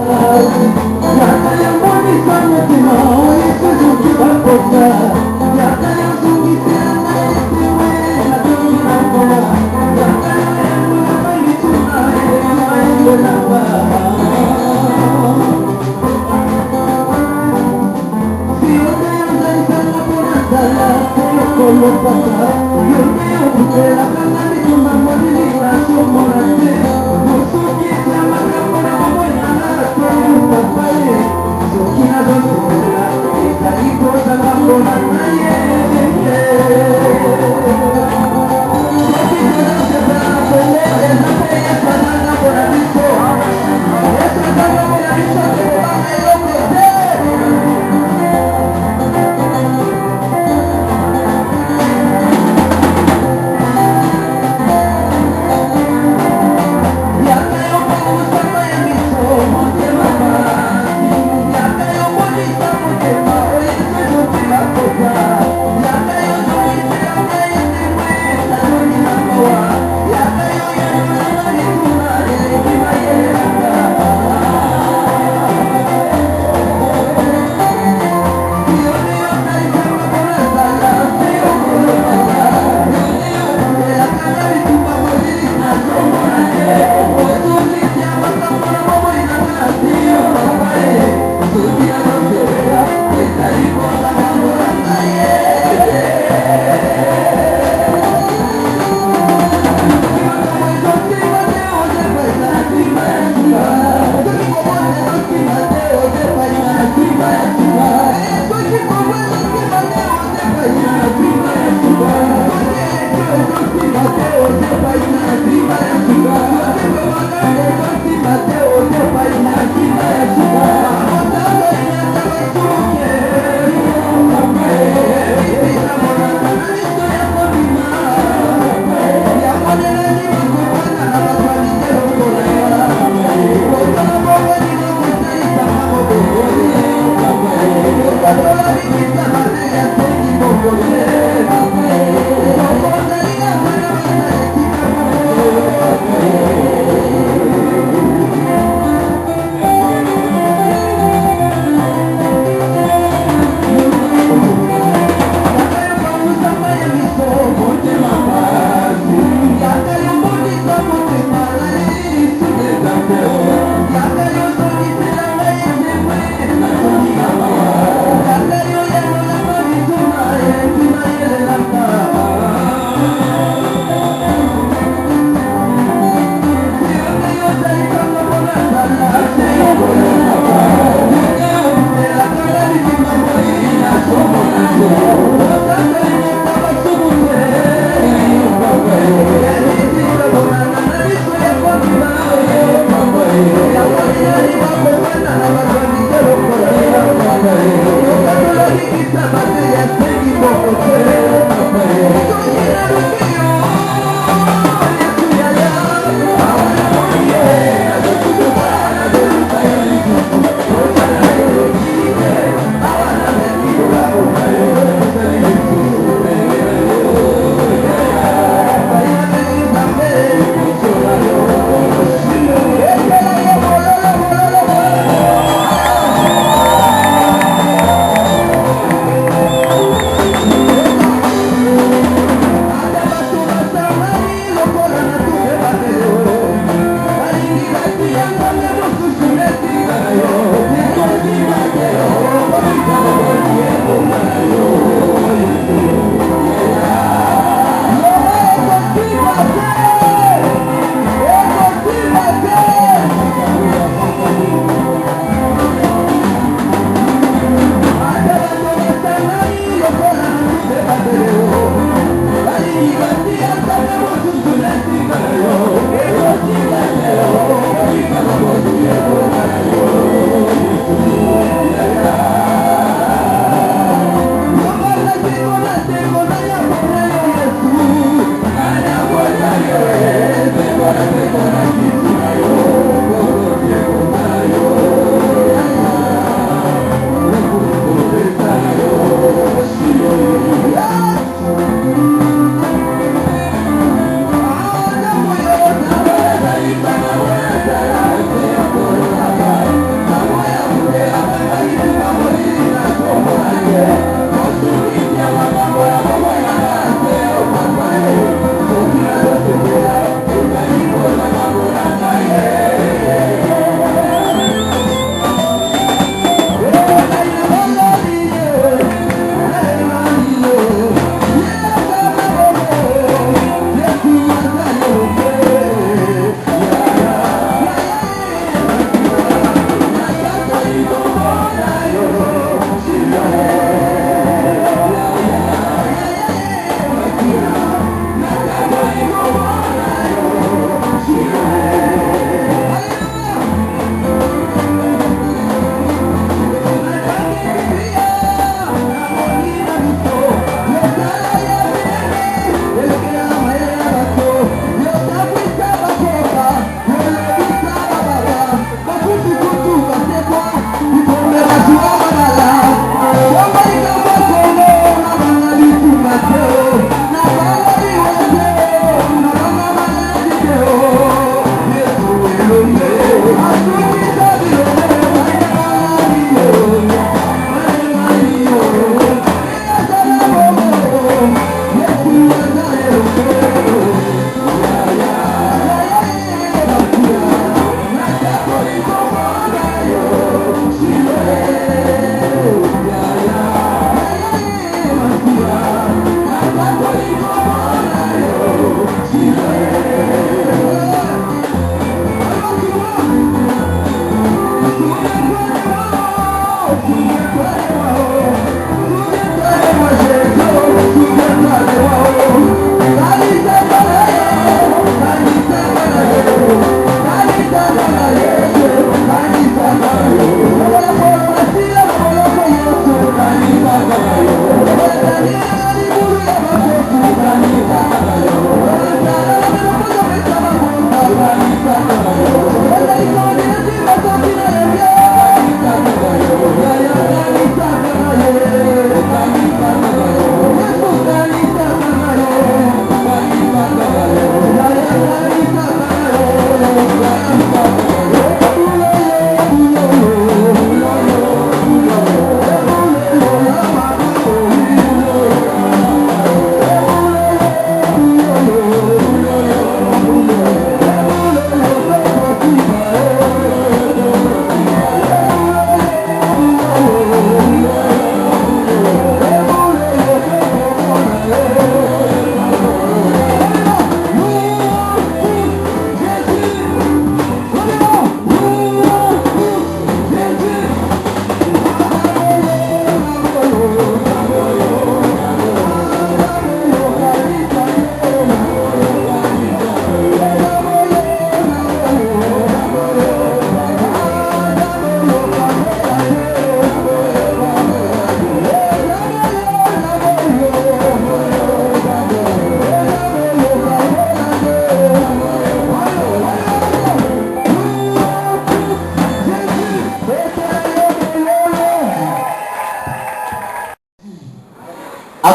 Yo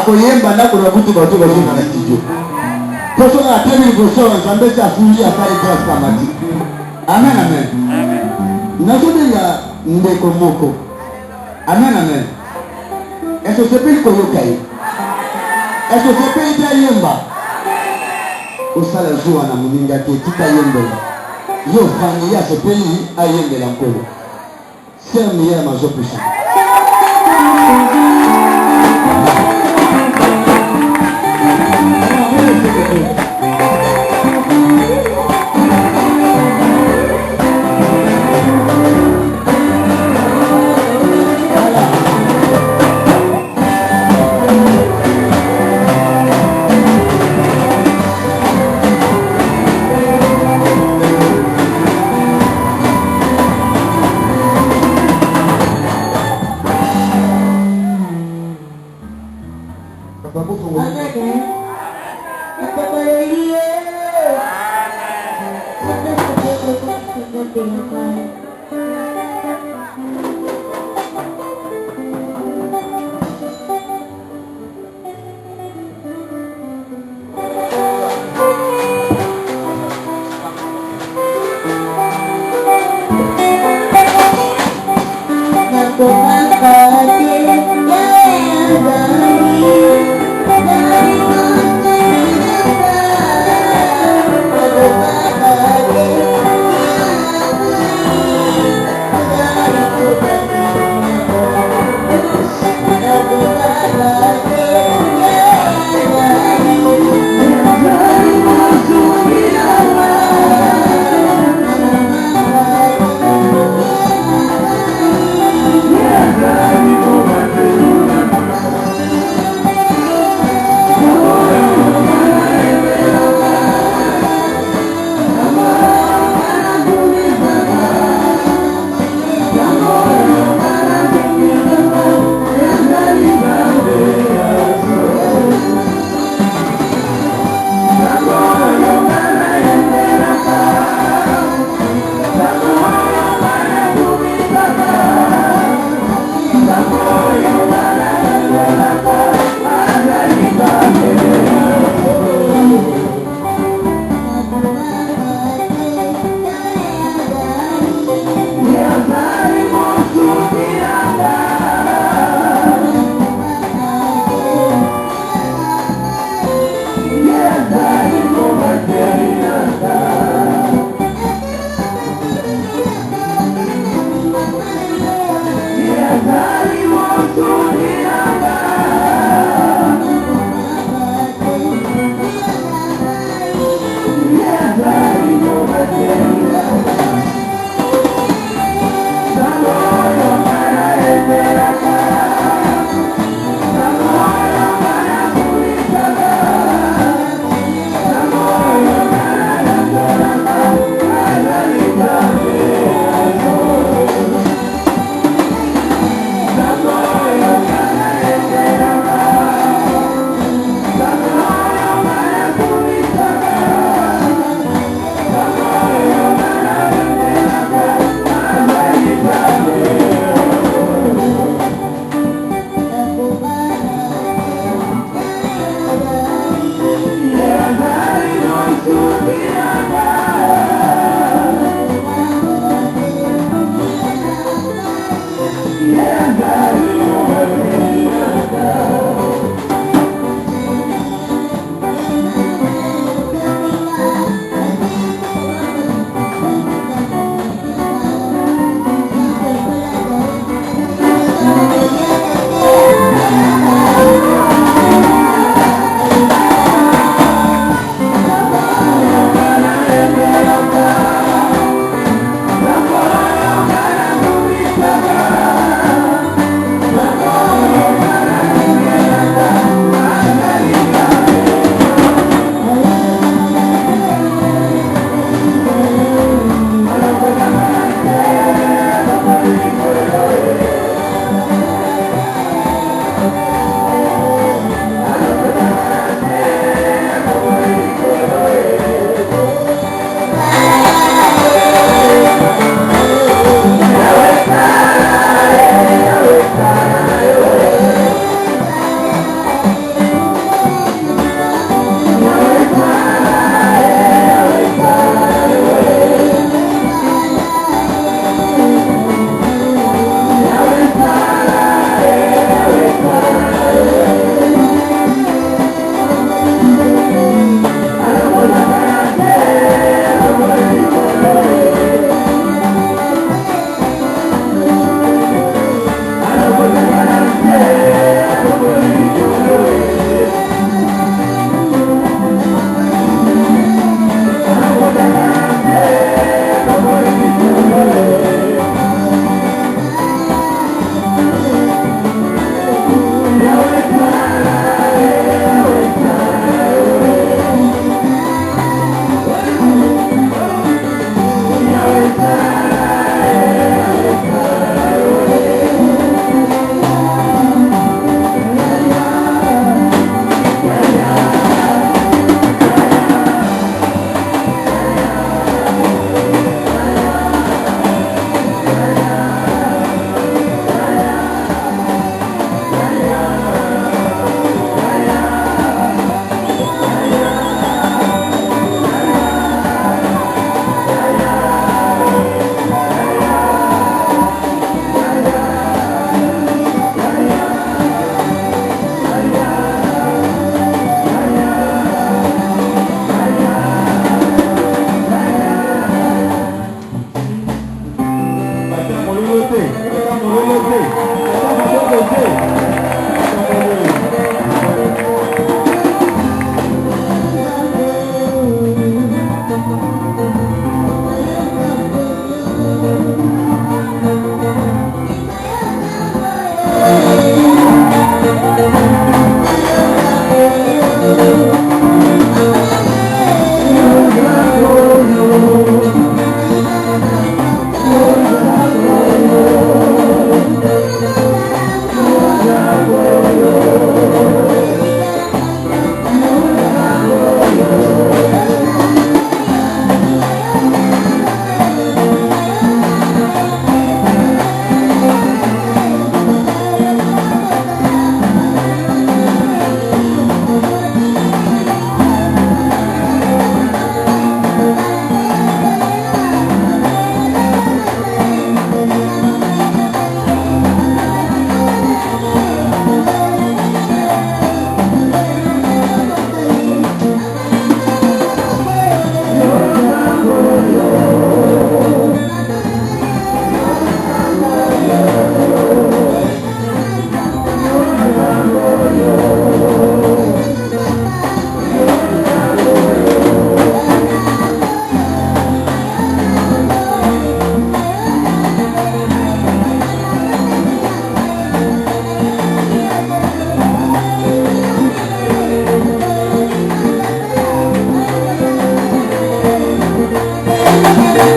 akoyemba ndako na butu bato bazonga na studio tosonga atemi liboso nzambe esi afuli asali grâce kamati amen amen nazobenga ndeko moko amen amen ese osepeli koyoka ye ese osepeli te ayemba osala zuwa na moninga te tika yembela yo vangi ye asepeli ayembela nkolo sermi ye mazopesa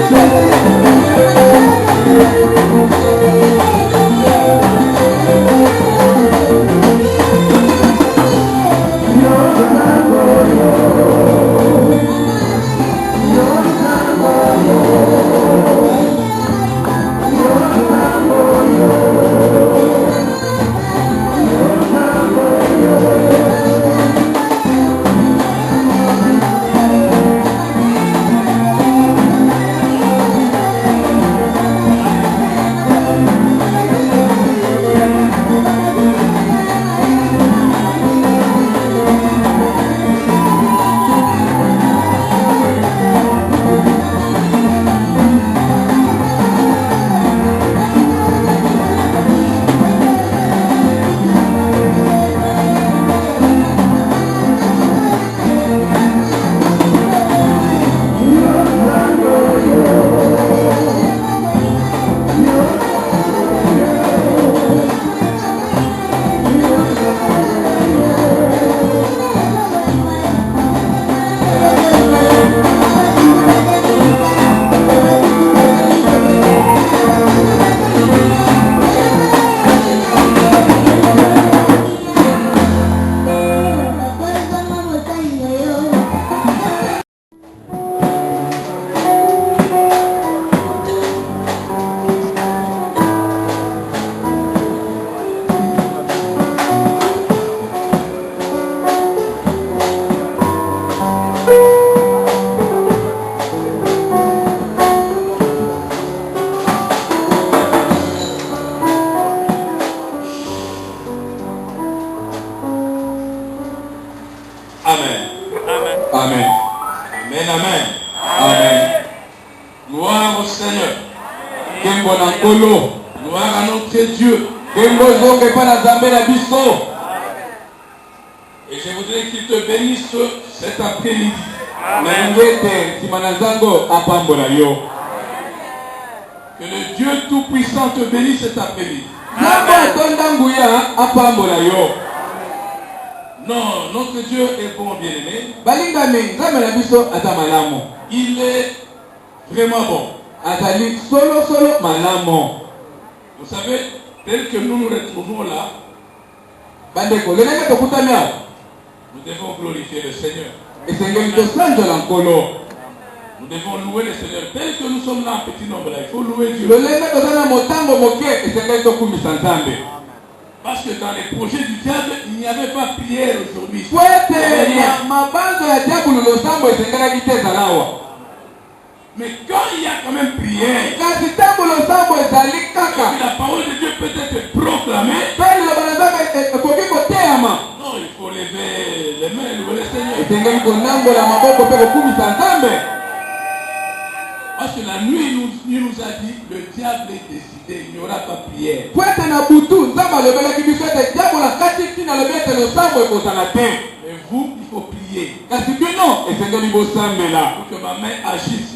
Amen. Amen. Amen. Amen. Amen. Amen. Gloire au Seigneur. Gloire à notre Dieu. Et je voudrais qu'il te bénisse cet après-midi. Que le Dieu Tout-Puissant te bénisse cet après-midi. Non, notre Dieu est bon, bien-aimé. Il est vraiment bon. Vous savez, tel que nous nous retrouvons là, nous devons glorifier le Seigneur. Nous devons louer le Seigneur. Tel que nous sommes là en petit nombre là, il faut louer Dieu. Parce que dans les projets du diable, il n'y avait pas prière aujourd'hui. Mais quand il y a quand même prière, la parole de Dieu peut être proclamée. Non, il faut lever les mains et louer le Seigneur. Parce que la nuit, il nous a dit, le diable est décidé, il n'y aura pas prière. Mais vous, il faut prier. Pour que ma main agisse.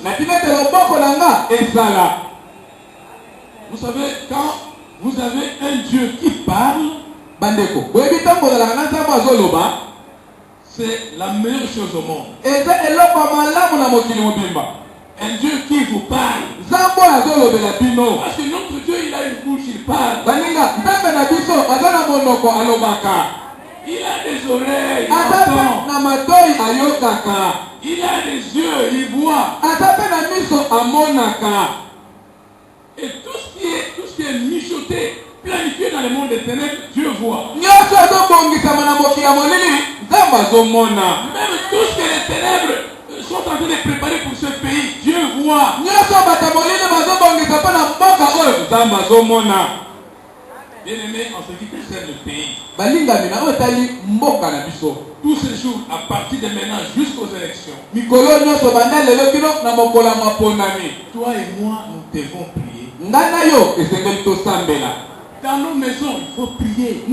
Vous savez, quand vous avez un Dieu qui parle, c'est la meilleure chose au monde. Un Dieu qui vous parle. Parce que notre Dieu, il a une bouche, il parle. Il a des oreilles, il entend. Il a des yeux, il voit. Et tout ce qui est mijoté, planifié dans le monde des ténèbres, Dieu voit. Même tout ce que les ténèbres sont en train de préparer pour ce pays, Dieu voit. Bien aimé, en ce qui concerne le pays, tous ces jours, à partir de maintenant jusqu'aux élections, toi et moi, nous devons prier. Dans nos maisons, il faut prier.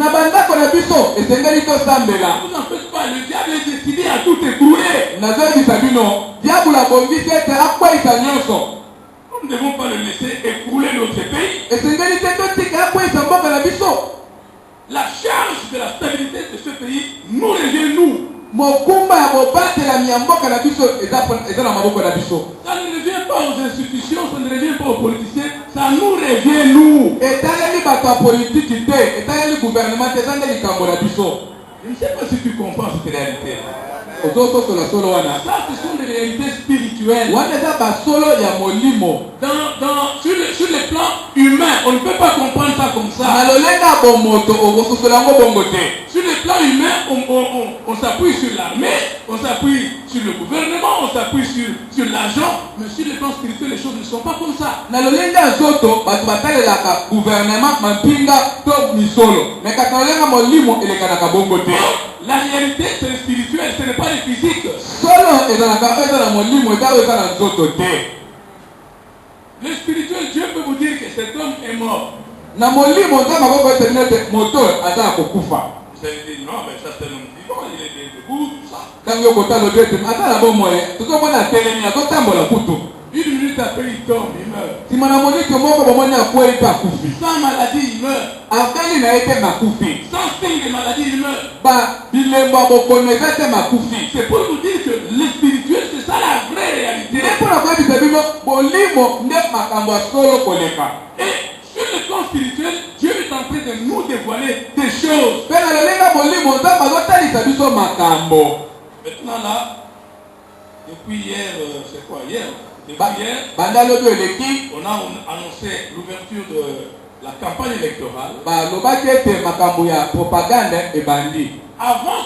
Vous n'en faites pas, le diable est décidé à tout écrouler. Nous ne devons pas le laisser écrouler notre pays. La charge de la stabilité de ce pays nous revient nous. Ça ne revient pas pas aux institutions, ça ne revient pas aux politiciens, ça nous revient nous. Et dans les bateaux politiques, et dans les gouvernements, et dans les camborabiso. Je ne sais pas si tu comprends cette réalité. Ça, ce sont des réalités spirituelles. Sur le plan humain, on ne peut pas comprendre ça comme ça. Sur le plan humain, on s'appuie sur l'armée, on s'appuie sur le gouvernement, on s'appuie sur l'argent. Mais sur le plan spirituel, les choses ne sont pas comme ça. La réalité, c'est le spirituel, ce n'est pas le physique. Le spirituel, Dieu peut vous dire que cet homme est mort. Vous allez dire, non, mais ça c'est un homme vivant, il est debout, tout ça. Une minute après, il tombe, il meurt. Sans maladie, il meurt. Sans signe de maladie, il meurt. C'est pour vous dire que le spirituel, c'est ça la vraie réalité. Et sur le plan spirituel, Dieu est en train de nous dévoiler des choses. Maintenant là, depuis hier, c'est quoi hier? Depuis hier, on a annoncé l'ouverture de la campagne électorale. Avant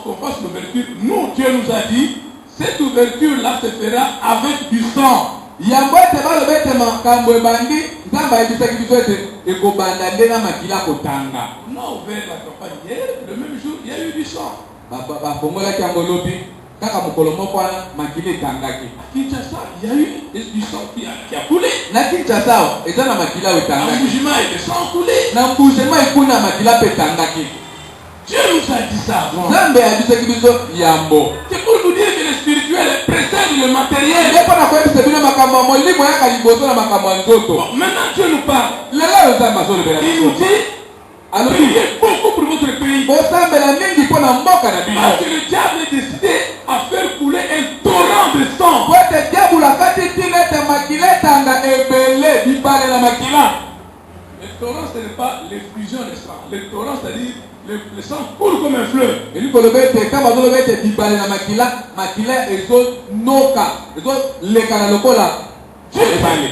qu'on fasse l'ouverture, nous, Dieu nous a dit, cette ouverture-là se fera avec du sang. On a ouvert la campagne hier, le même jour, il y a eu du sang. À Kinshasa, il y a eu du sang qui a coulé. N'Ambujima, il y a du sang coulé. Dieu nous a dit ça avant. C'est pour vous dire que le spirituel précède le matériel. Bon, maintenant Dieu nous parle. Il nous dit, priez beaucoup pour votre pays. Parce que le diable est décidé à faire couler un torrent de sang. Le torrent, ce n'est pas l'effusion de sang. Le torrent, c'est-à-dire le sang coule comme un fleuve.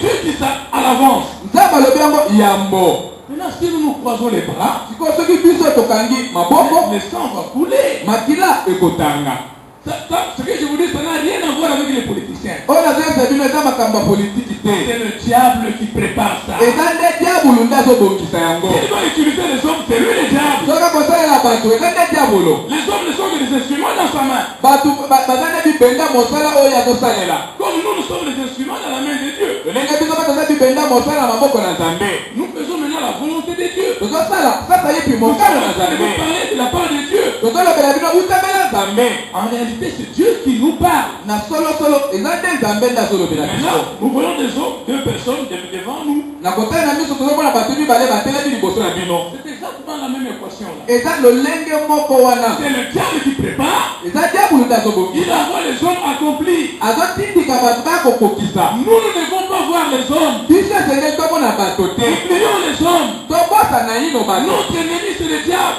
Dieu dit ça à l'avance. Maintenant, si nous nous croisons les bras, le sang va couler. Ce que je vous dis, ça n'a rien à voir avec les politiciens. C'est le diable qui prépare ça. Il va utiliser les hommes, c'est lui le diable. Les hommes ne sont que des instruments dans sa main. Comme nous sommes des instruments dans la main de Dieu. Nous faisons maintenant la volonté de Dieu. Vous parlez de la part de Dieu. En réalité, c'est Dieu qui nous parle. Maintenant, nous voyons des hommes, deux personnes devant nous. C'est exactement la même équation là. C'est le diable qui prépare. Il envoie les hommes accomplis. Nous ne devons pas voir les hommes. Oublions les hommes. Notre ennemi, c'est le diable.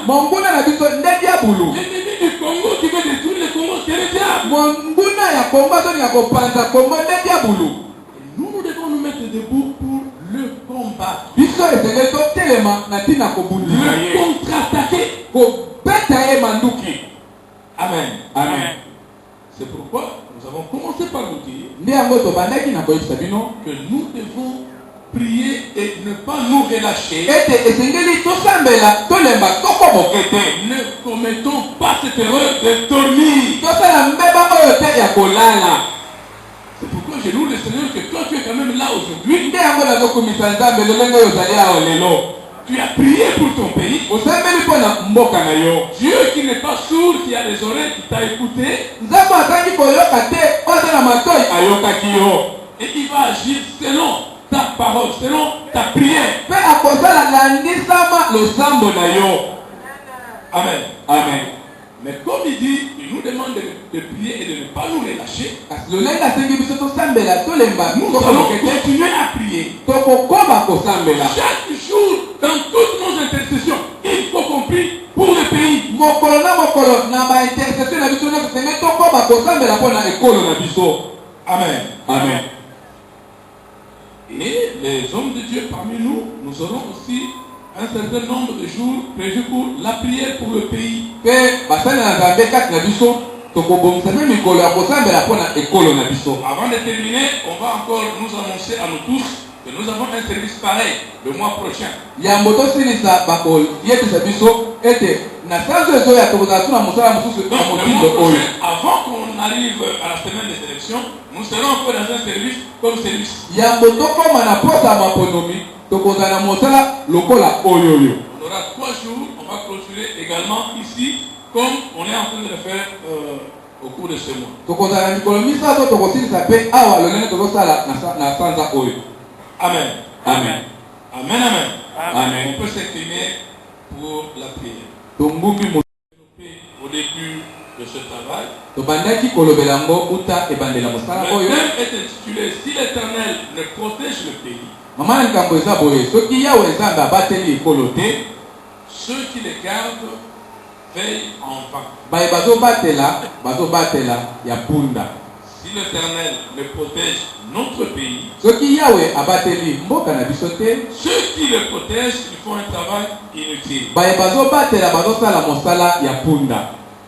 L'ennemi du Congo qui veut détruire le Congo, c'est le diable. Nous devons nous mettre debout pour le combat. Le contre-attaquer. Amen. Amen. C'est pourquoi nous avons commencé par vous dire que nous devons prier et ne pas nous relâcher. Ne commettons pas cette erreur de dormir. C'est pourquoi je loue le Seigneur que toi tu es quand même là aujourd'hui. Tu as prié pour ton pays. Dieu qui n'est pas sourd, qui a des oreilles, qui t'a écouté. Et il va agir selon ta parole, selon ta prière. Amen. Amen. Mais comme il dit, il nous demande de prier et de ne pas nous relâcher. Nous allons continuer à prier. Chaque jour, dans toutes nos intercessions, il faut qu'on prie pour le pays. Amen. Amen. Et les hommes de Dieu parmi nous, nous aurons aussi un certain nombre de jours prévus pour la prière pour le pays. Avant de terminer, on va encore nous annoncer à nous tous que nous avons un service pareil le mois prochain. Avant qu'on arrive à la semaine des élections, nous serons encore dans un service comme service. On aura 3 jours, on va clôturer également ici, comme on est en train de le faire au cours de ce mois. Amen. Amen. Amen, amen. Amen. On peut s'incliner pour la prière. Au début de ce travail, le thème est intitulé Si l'Éternel ne protège le pays, ceux qui les gardent veillent en vain. Si l'Éternel ne protège notre pays, ceux qui le protègent, ils font un travail inutile.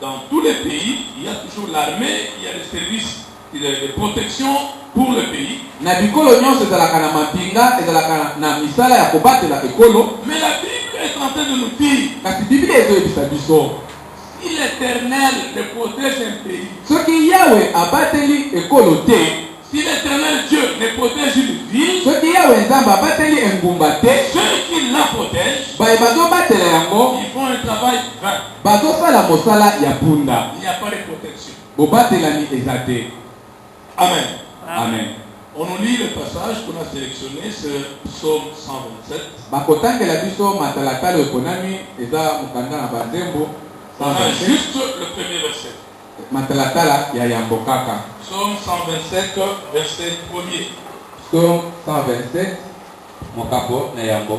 Dans tous les pays, il y a toujours l'armée, il y a les services de protection pour le pays. Mais la Bible est en train de nous dire si l'Éternel ne protège un pays, si l'Éternel Dieu ne protège une ville, ceux qui la protègent, ils font un travail vain. Il n'y a pas de protection. Amen. Amen. On nous lit le passage qu'on a sélectionné, c'est Psaume 127. On a juste le premier verset. Psaume 127, verset 1er. Psaume 127, mon capot, Nayambo.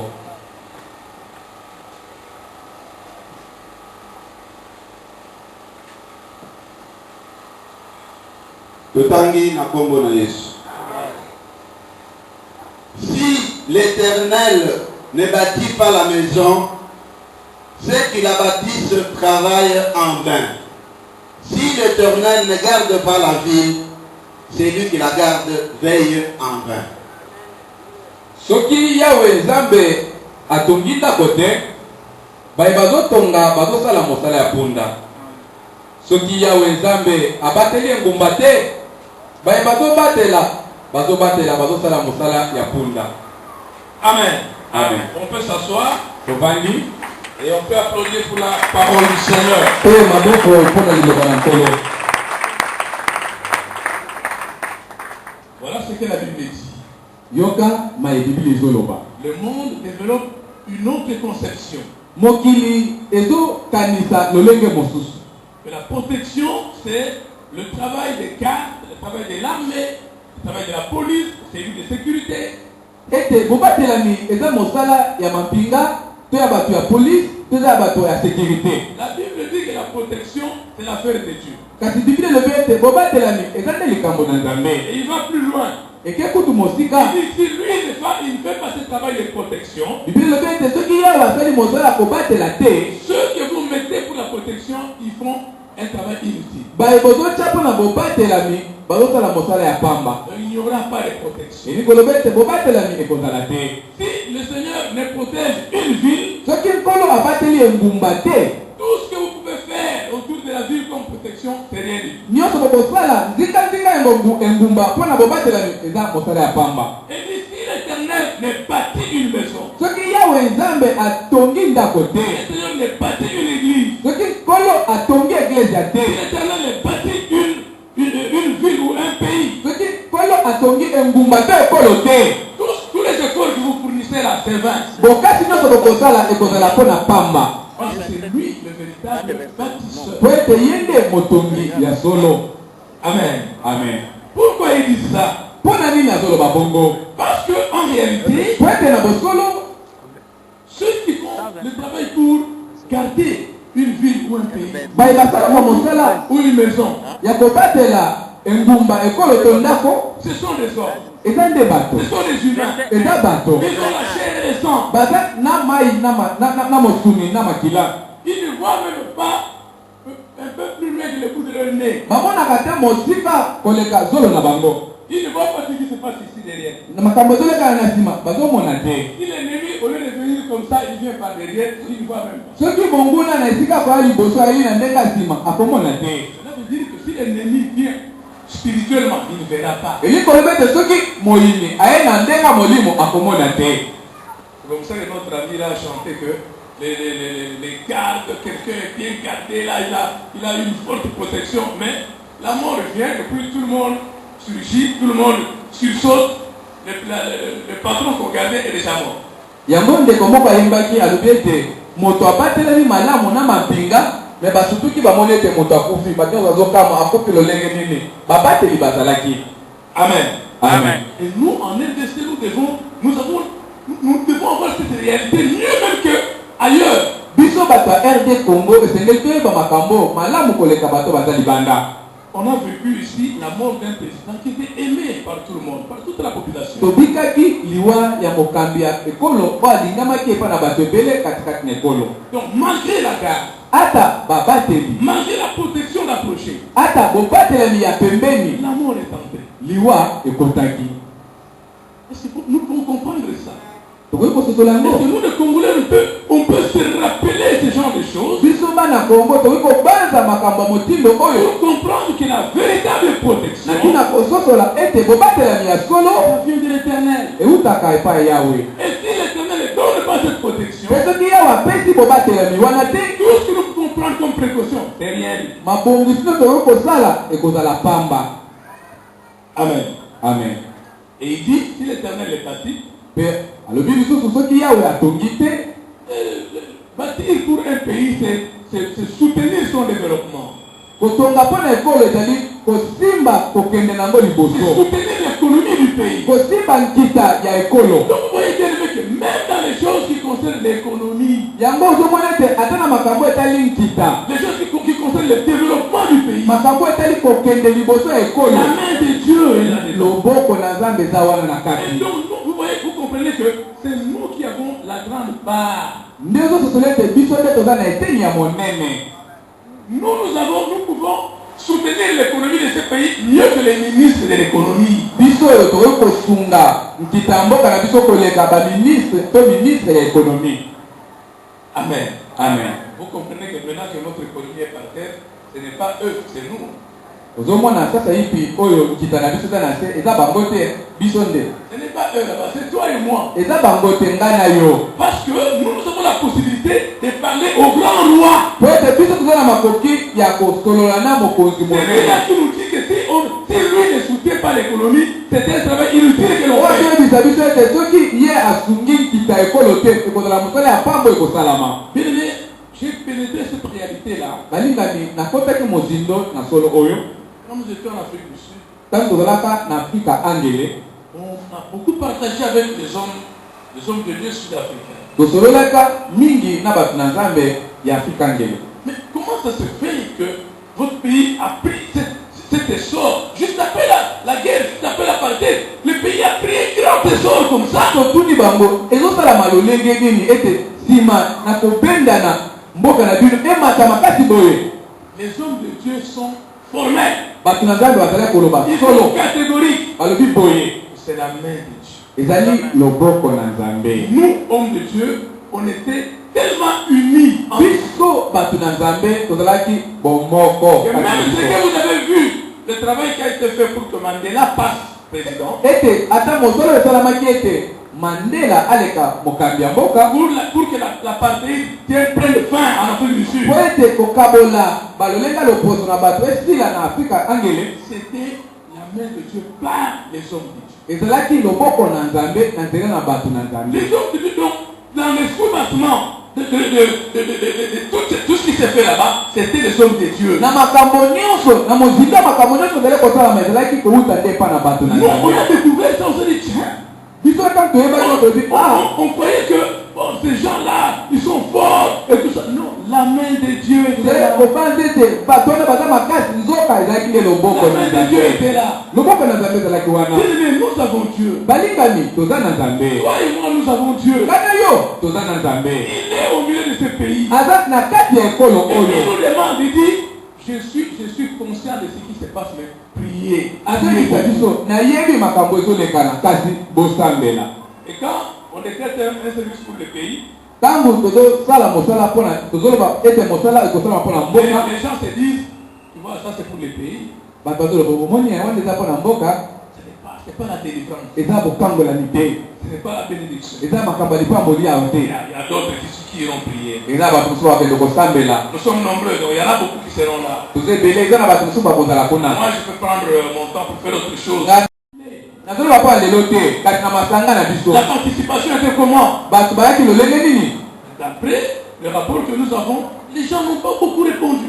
Si l'Éternel ne bâtit pas la maison, ceux qui la bâtissent travaillent en vain. Si l'Éternel ne garde pas la ville, celui qui la garde veille en vain. Soki Yahweh Nzambe atongita kote, bazotonga bazosala mosala ya punda. Soki Yahweh Nzambe abateli ngumba te, bazosala mosala ya punda. Amen. Amen. On peut s'asseoir Tovandi et on peut applaudir pour la parole du Seigneur. Voilà ce que la Bible dit. Le monde développe une autre conception. Que la protection, c'est le travail des gardes, le travail de l'armée, le travail de la police, le service de sécurité. La Bible dit que la protection, c'est l'affaire de Dieu. Et il va plus loin. Il dit si lui il ne fait pas ce travail de protection, ceux que vous mettez pour la protection, ils font un travail inutile. Il n'y aura pas de protection. Si le Seigneur ne protège une ville, tout ce que vous pouvez faire autour de la ville comme protection, c'est rien du tout. Et si l'Éternel ne bâtit une maison, l'Éternel ne bâtit une église, l'Éternel ne bâtit une ville ou un pays, tous les efforts que vous fournissez là, c'est vain. Parce que c'est lui le véritable po ete ye nde motongi ya solo. Amen. Amen. Pourquoi il dit ça? Mpo na nini azoloba bongo? Parce que en réalité, Po ete na bosolo ceux qui font le travail pour garder une ville ou un pays baye basalaka mosala ou une maison, ya kobatela engumba ekolo to ndako ce sont des hommes, eza nde bato, ce sont des humains. eza bato Ils ont la chair et le sang. baza na mai na mosuni na makila. Ils ne voient même pas un peu plus loin que le bout de leur nez. bamonaka te mosika koleka zolo na bango. Ils ne voient pas ce qui se passe ici derrière. na makambo ezolekana na nsima bazomona te. Si l'ennemi, au lieu de venir comme ça, il vient par derrière, il ne voit même pas. soki monguna na esika koya liboso ayeli na ndenge ya nsima akomona te. Cela veut dire que si l'ennemi vient spirituellement, il ne verra pas. eli koloba ete soki moyini aye na ndenge ya molimo akomona te. C'est comme ça que notre ami là a chanté que les gardes, quelqu'un est bien gardé là, il a une forte protection, mais la mort vient et puis tout le monde surgit, tout le monde sursaute, le patron qu'on gardait est déjà mort. yango ndeko moko ayembaki alobi ete moto abatelemi malamu na mapinga me basutuki bamoni ete moto akufi bato azokama akufi lolenge nini babateli bazalaki. Amen. Amen. Et nous, en RDC, nous devons avoir cette réalité mieux même qu'ailleurs. biso bato ya RD Congo esengeli toyeba makambo malamu koleka bato baza libanda. On a vécu ici la mort d'un président qui était aimé par tout le monde, par toute la population. tobikaki liwa ya mokambi ya ekolo oyo alingamaki epa na bato ebele katikati na ekolo. Donc malgré la garde, ata babateli malgré la protection d'approcher, ata bobatelemi ya pembeni la mort est entrée. liwa ekotaki. Est-ce que nous pouvons comprendre ça? tokoki kososola Est-ce que yango. nous, les Congolais, on peut se rappeler ce genre de choses biso bana Kongo tokoki kobanza makambo ya motindo oyo pour comprendre que la véritable protection, na ntina kososola ete bobatelemi ya solo ça vient de l'Éternel. eutaka epai ya yawe. Et si l'Éternel ne donne pas cette protection, mpe soki yawe apesi bobatelemi wana te tout ce que nous pouvons prendre comme précaution, c'est rien. mabongisi nyonso tokoki kosala ekozala pamba. Amen. Amen. Et il dit, si l'Éternel est parti, mpe alobi lisusu soki yawe atongi te bâtir pour un pays, c'est soutenir son développement. kotonga mpo na ekolo ezali kosimba kokende nango C'est liboso soutenir l'économie du pays. kosimba nkita ya ekolo. Donc vous voyez bien aimé, que même dans les choses qui concernent l'économie, yango ozomona ete ata na makambo etali nkita les choses qui concernent le développement du pays, makambo etali kokende liboso ya ekolo la main de Dieu est là-dedans. loboko na nzambe eza wana na Et kati. donc, vous voyez, vous comprenez que c'est nous qui avons la grande part. nde ozososola ete biso nde toza na eteni ya monene. Nous pouvons soutenir l'économie de ce pays mieux que les ministres de l'économie. biso oyo tokoki kosunga nkita ya mboka na biso koleka baministre to ministre ya ekonomi. Amen. Amen. Vous comprenez que maintenant que notre économie est par terre, ce n'est pas eux, c'est nous. ozomona sasa hivi oyo nkita na biso eza na se eza bango te biso nde Ce n'est pas eux là-bas, c'est toi et moi. eza bango te ngai na yo. Parce que nous avons la possibilité de parler au grand roi. po ete biso toza na makoki ya kosolola na mokonzi C'est lui monene là qui nous dit que si lui ne soutient pas l'économie, c'est un travail inutile que l'on oyo fait. toyebisa biso ete soki ye asungi nkita ekolo te ekozala mosala ya pambo ekosalama. Bien aimé, j'ai pénétré cette réalité-là balingani nakotaki mozindo na solo oyo quand nous étions en Afrique du Sud. ntango tozalaka na afrika angele On a beaucoup partagé avec les hommes de Dieu sud-africains. tosololaka mingi na bato na nzambe ya afrika angele. Mais comment ça se fait que votre pays a pris cet essor juste après la guerre, juste après l'apartheid? Le pays a pris un grand essor comme ça. totuni bango ezosalama lolenge nini ete nsima na kobendana mboka na bino emata makasi boye. Les hommes de Dieu sont formels. bato na nzambe bazali koloba Ils sont solo catégoriques. balobi boye C'est la main de Dieu. ezali loboko na nzambe. Nous, hommes de Dieu, on était tellement unis en biso bato na nzambe tozalaki bomoko que même kati ce biso. que vous avez vu, le travail qui a été fait pour que Mandela passe président, ete ata mosolo esalamaki ete mandela aleka mokambi ya mboka pour que l'apartheid prenne fin en Afrique du Sud. po ete kokabola balolenga loposo na bato esila na afrika angele C'était la main de Dieu par les hommes de Dieu. ezalaki loboko na nzambe na nzela na bato na nzambe. Les hommes de Dieu, donc, dans le sous-bassement tout ce qui s'est fait là-bas, c'était les hommes de Dieu. Na makambo nyonso, na mozika makambo nyonso ndele kosala mazalaki kouta te pa na bato na Nous, on a découvert ça, on s'est dit, tiens, biso tant que on croyait que bon, ces gens-là, ils sont forts et tout ça. Non, la main de Dieu était là. La main de Dieu était là. Nous avons Dieu. Toi et moi, nous avons Dieu. Il est au milieu de ce pays. Il nous demande, il dit, je suis conscient de ce qui se passe, mais priez. Et quand on décrète un service pour le pays, les gens se disent, tu vois, ça c'est pour le pays. Ce n'est pas la délivrance. Ce n'est pas la bénédiction. Il y a d'autres qui iront prier. Nous sommes nombreux, donc il y en a beaucoup qui seront là. Moi, je peux prendre mon temps pour faire autre chose. La participation était comment? D'après le rapport que nous avons, les gens n'ont pas beaucoup répondu.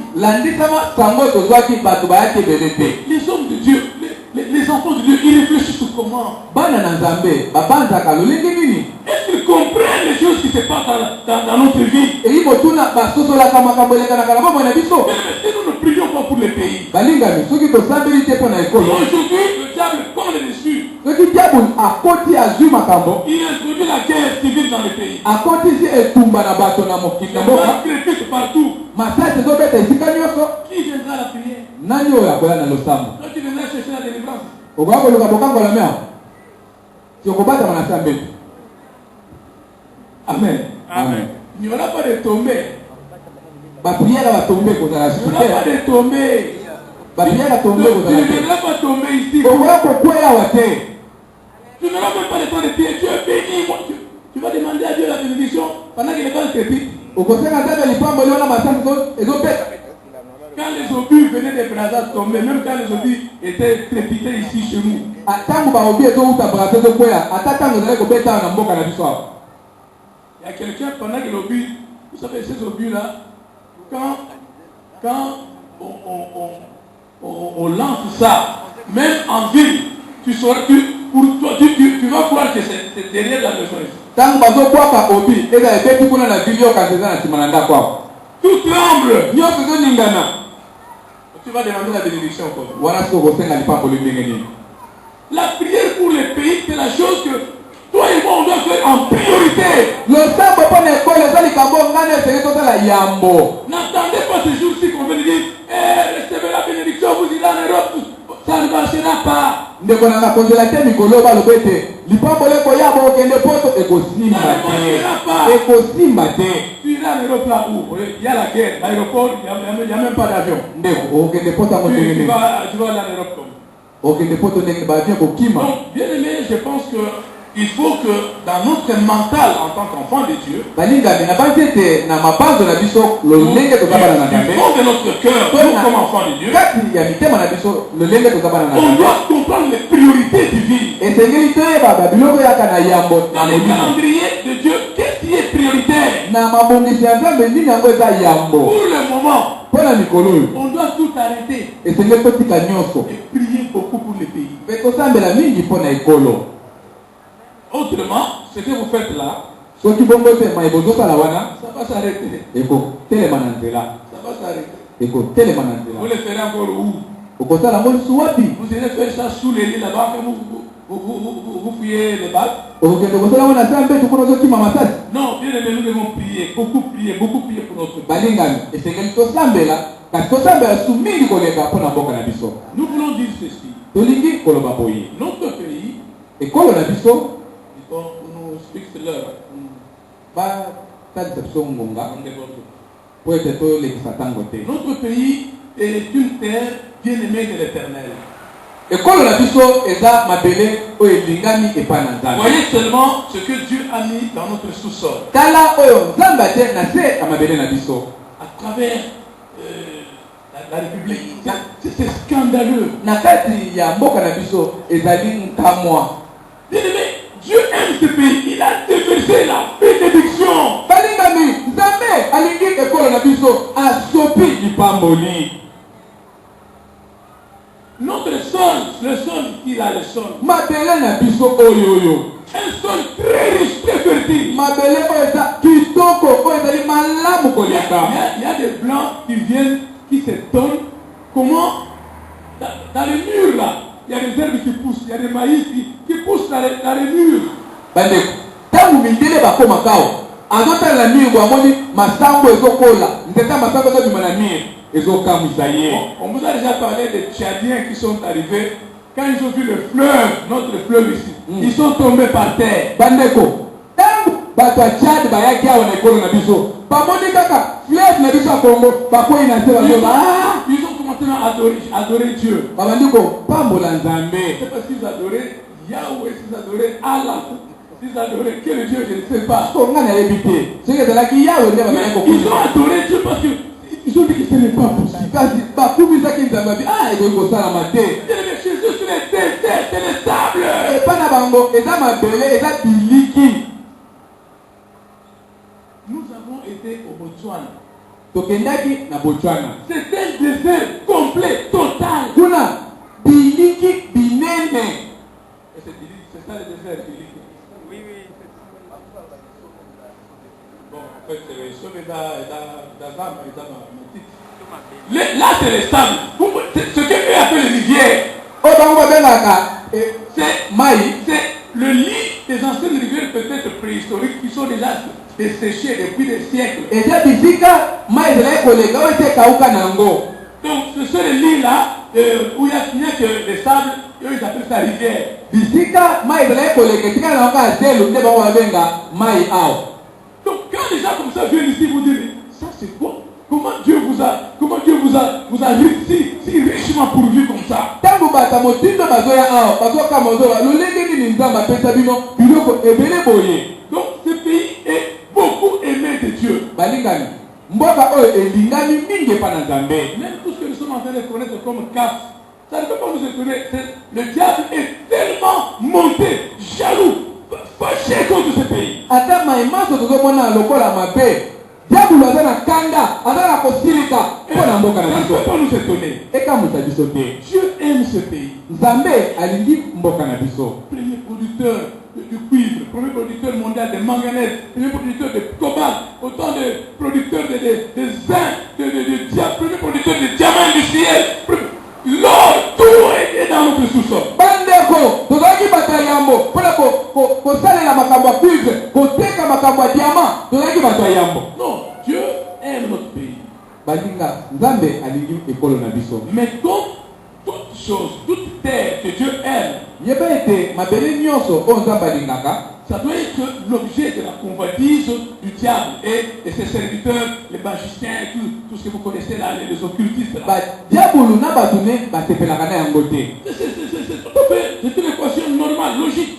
Les hommes de Dieu, les enfants de Dieu, ils réfléchissent sur comment. Est-ce qu'ils comprennent les choses qui se passent dans notre vie? Et si nous ne prions pas pour les pays, aujourd'hui, le diable prend le dessus. Il introduit la guerre civile dans les pays. Il crépite partout. Qui viendra à la prière? Toi, tu viendras chercher la délivrance. Amen. Amen. Il n'y aura pas de tombée. Il n'y aura pas de tombée. Tu ne viendras pas tomber ici. Tu n'auras même pas le temps de prier. Tu es béni. Tu vas demander à Dieu la bénédiction pendant que les gens crépitent. Quand les obus venaient des brasades tomber, même quand les obus étaient crépités ici chez nous. Il y a quelqu'un pendant que l'obus, vous savez ces obus-là, quand on lance ça, même en ville, tu vas croire que c'est derrière la maison. Tout tremble. Tu vas demander la bénédiction. La prière pour les pays, c'est la chose que toi et moi on doit faire en priorité. N'attendez pas ce jour-ci qu'on veut dire, recevez la bénédiction, vous irez en Europe. Ça ne marchera pas. Tu iras en Europe là où il y a la guerre, l'aéroport, il n'y a même pas d'avion. Tu vas aller en Europe comme. Donc, bien aimé, je pense que il faut que dans notre mental en tant qu'enfant de Dieu, au fond de notre cœur, nous comme enfants de Dieu, on doit comprendre les priorités divines. Dans le calendrier de Dieu, qu'est-ce qui est prioritaire? Pour le moment, on doit tout arrêter et prier beaucoup pour les pays. Autrement, ce que vous faites là, ça va s'arrêter. Ça va s'arrêter. Vous le ferez encore où? Vous irez faire ça sous les lits là-bas, vous fouillez les balles. Non, bien aimé, nous devons prier, beaucoup prier pour notre pays. Nous voulons dire ceci. Notre pays, nous fixe l'heure. Notre pays est une terre bien-aimée de l'Éternel. Voyez seulement ce que Dieu a mis dans notre sous-sol. À travers la République. C'est scandaleux. Bien aimé, Dieu aime ce pays. Il a déversé la bénédiction. alingi ekolo na biso asopi lipamboli. Notre sol, le sol qu'il a le sol. Mabele na biso oyoyo. Un sol très riche, très fertile. Mabele oeza kitoko oeza malamu koleka. Il y a des blancs qui viennent, qui se donnent. Comment? Dans les murs là, il y a des herbes qui poussent, il y a des maïs qui poussent dans les murs. Bandeko, tangu mindele bakoma kao. Azota la mur kwa moni masambo ezokola. Ndeta masambo ezo bimana mur. Ezokamisa ye. On vous a déjà parlé des Tchadiens qui sont arrivés. Quand ils ont vu le fleuve, notre fleuve ici, ils sont tombés par terre. Bandeko, tangu bato ya Tchad bayaki awa na ekolo na biso. Bamoni kaka fleuve na biso ya Congo, bakoyi na se bazoba. Ils ont commencé à adorer Dieu. Babandiko, pambola Nzambe. C'est parce qu'ils adoraient Yahweh, s'ils adoraient Allah, s'ils adoraient quel Dieu, je ne sais pas. Ils ont adoré Dieu parce qu'ils ont dit que ce n'est pas possible. Chez eux, c'est les sables. Nous avons été au Botswana. C'était un désert complet, total. C'est ça le désert. Oui. Bon, en fait, c'est le sauvé d'Azam. Là, c'est les sables. Ce que eux appellent les rivières. C'est le lit des anciennes rivières peut-être préhistoriques qui sont déjà desséchées depuis des siècles. Donc, ce sont les lits là où il n'y a que les sables, eux ils appellent ça rivière. Donc, quand les gens comme ça viennent ici, vous dites, ça c'est quoi? Comment Dieu vous a si richement pourvu comme ça? Donc, ce pays est beaucoup aimé de Dieu. Même tout ce que nous sommes en train de connaître comme casse, ça ne peut pas nous étonner. Le diable est tellement monté, jaloux, fâché contre ce pays. Ça ne peut pas nous étonner. Dieu aime ce pays. Premier producteur du cuivre, premier producteur mondial de manganèse, premier producteur de cobalt, autant de producteurs de zinc, de diamants, premier producteur de diamants industriels. L'or, tout est dans notre sous-sol. Non, Dieu aime notre pays. Mais comme toute chose, toute terre que Dieu aime, ça doit être l'objet de la convoitise du diable et ses serviteurs, les magiciens, tout ce que vous connaissez là, les occultistes. C'est une équation normale, logique.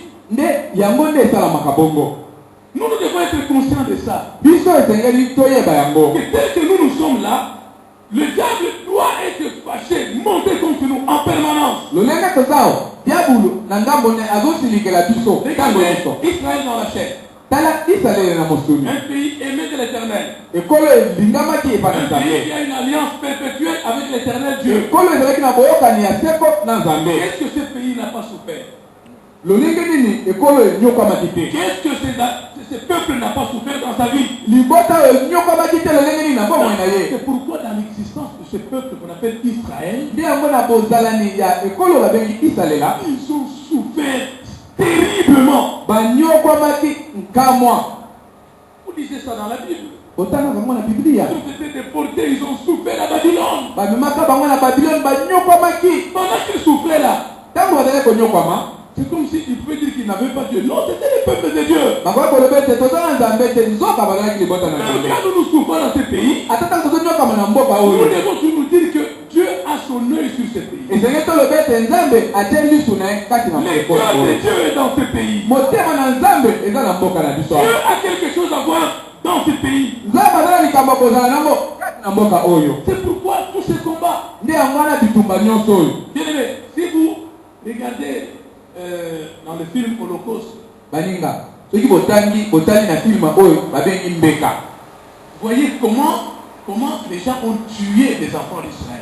Nous devons être conscients de ça. Que tel que nous sommes là, le diable doit être fâché, monter contre nous en permanence. Israël dans la chair. Un pays aimé de l'Éternel. Un pays qui a une alliance perpétuelle avec l'Éternel Dieu. Qu'est-ce que ce pays n'a pas souffert? Qu'est-ce que ce peuple n'a pas souffert dans sa vie? C'est pourquoi dans l'existence de ce peuple qu'on appelle Israël, ils ont souffert terriblement. Vous lisez ça dans la Bible. Ils ont été déportés, ils ont souffert à Babylone. Pendant qu'ils souffraient là, c'est comme s'ils pouvaient dire qu'ils n'avaient pas Dieu. Non, c'était le peuple de Dieu. Quand nous nous souffrons dans ce pays, nous devons toujours dire que Dieu a son œil sur ce pays. Le cœur de Dieu est dans ce pays. Dieu a quelque chose à voir dans ce pays. C'est pourquoi tous ces combats. Bien aimé, si vous regardez dans le film Holocauste, Voyez comment les gens ont tué des enfants d'Israël.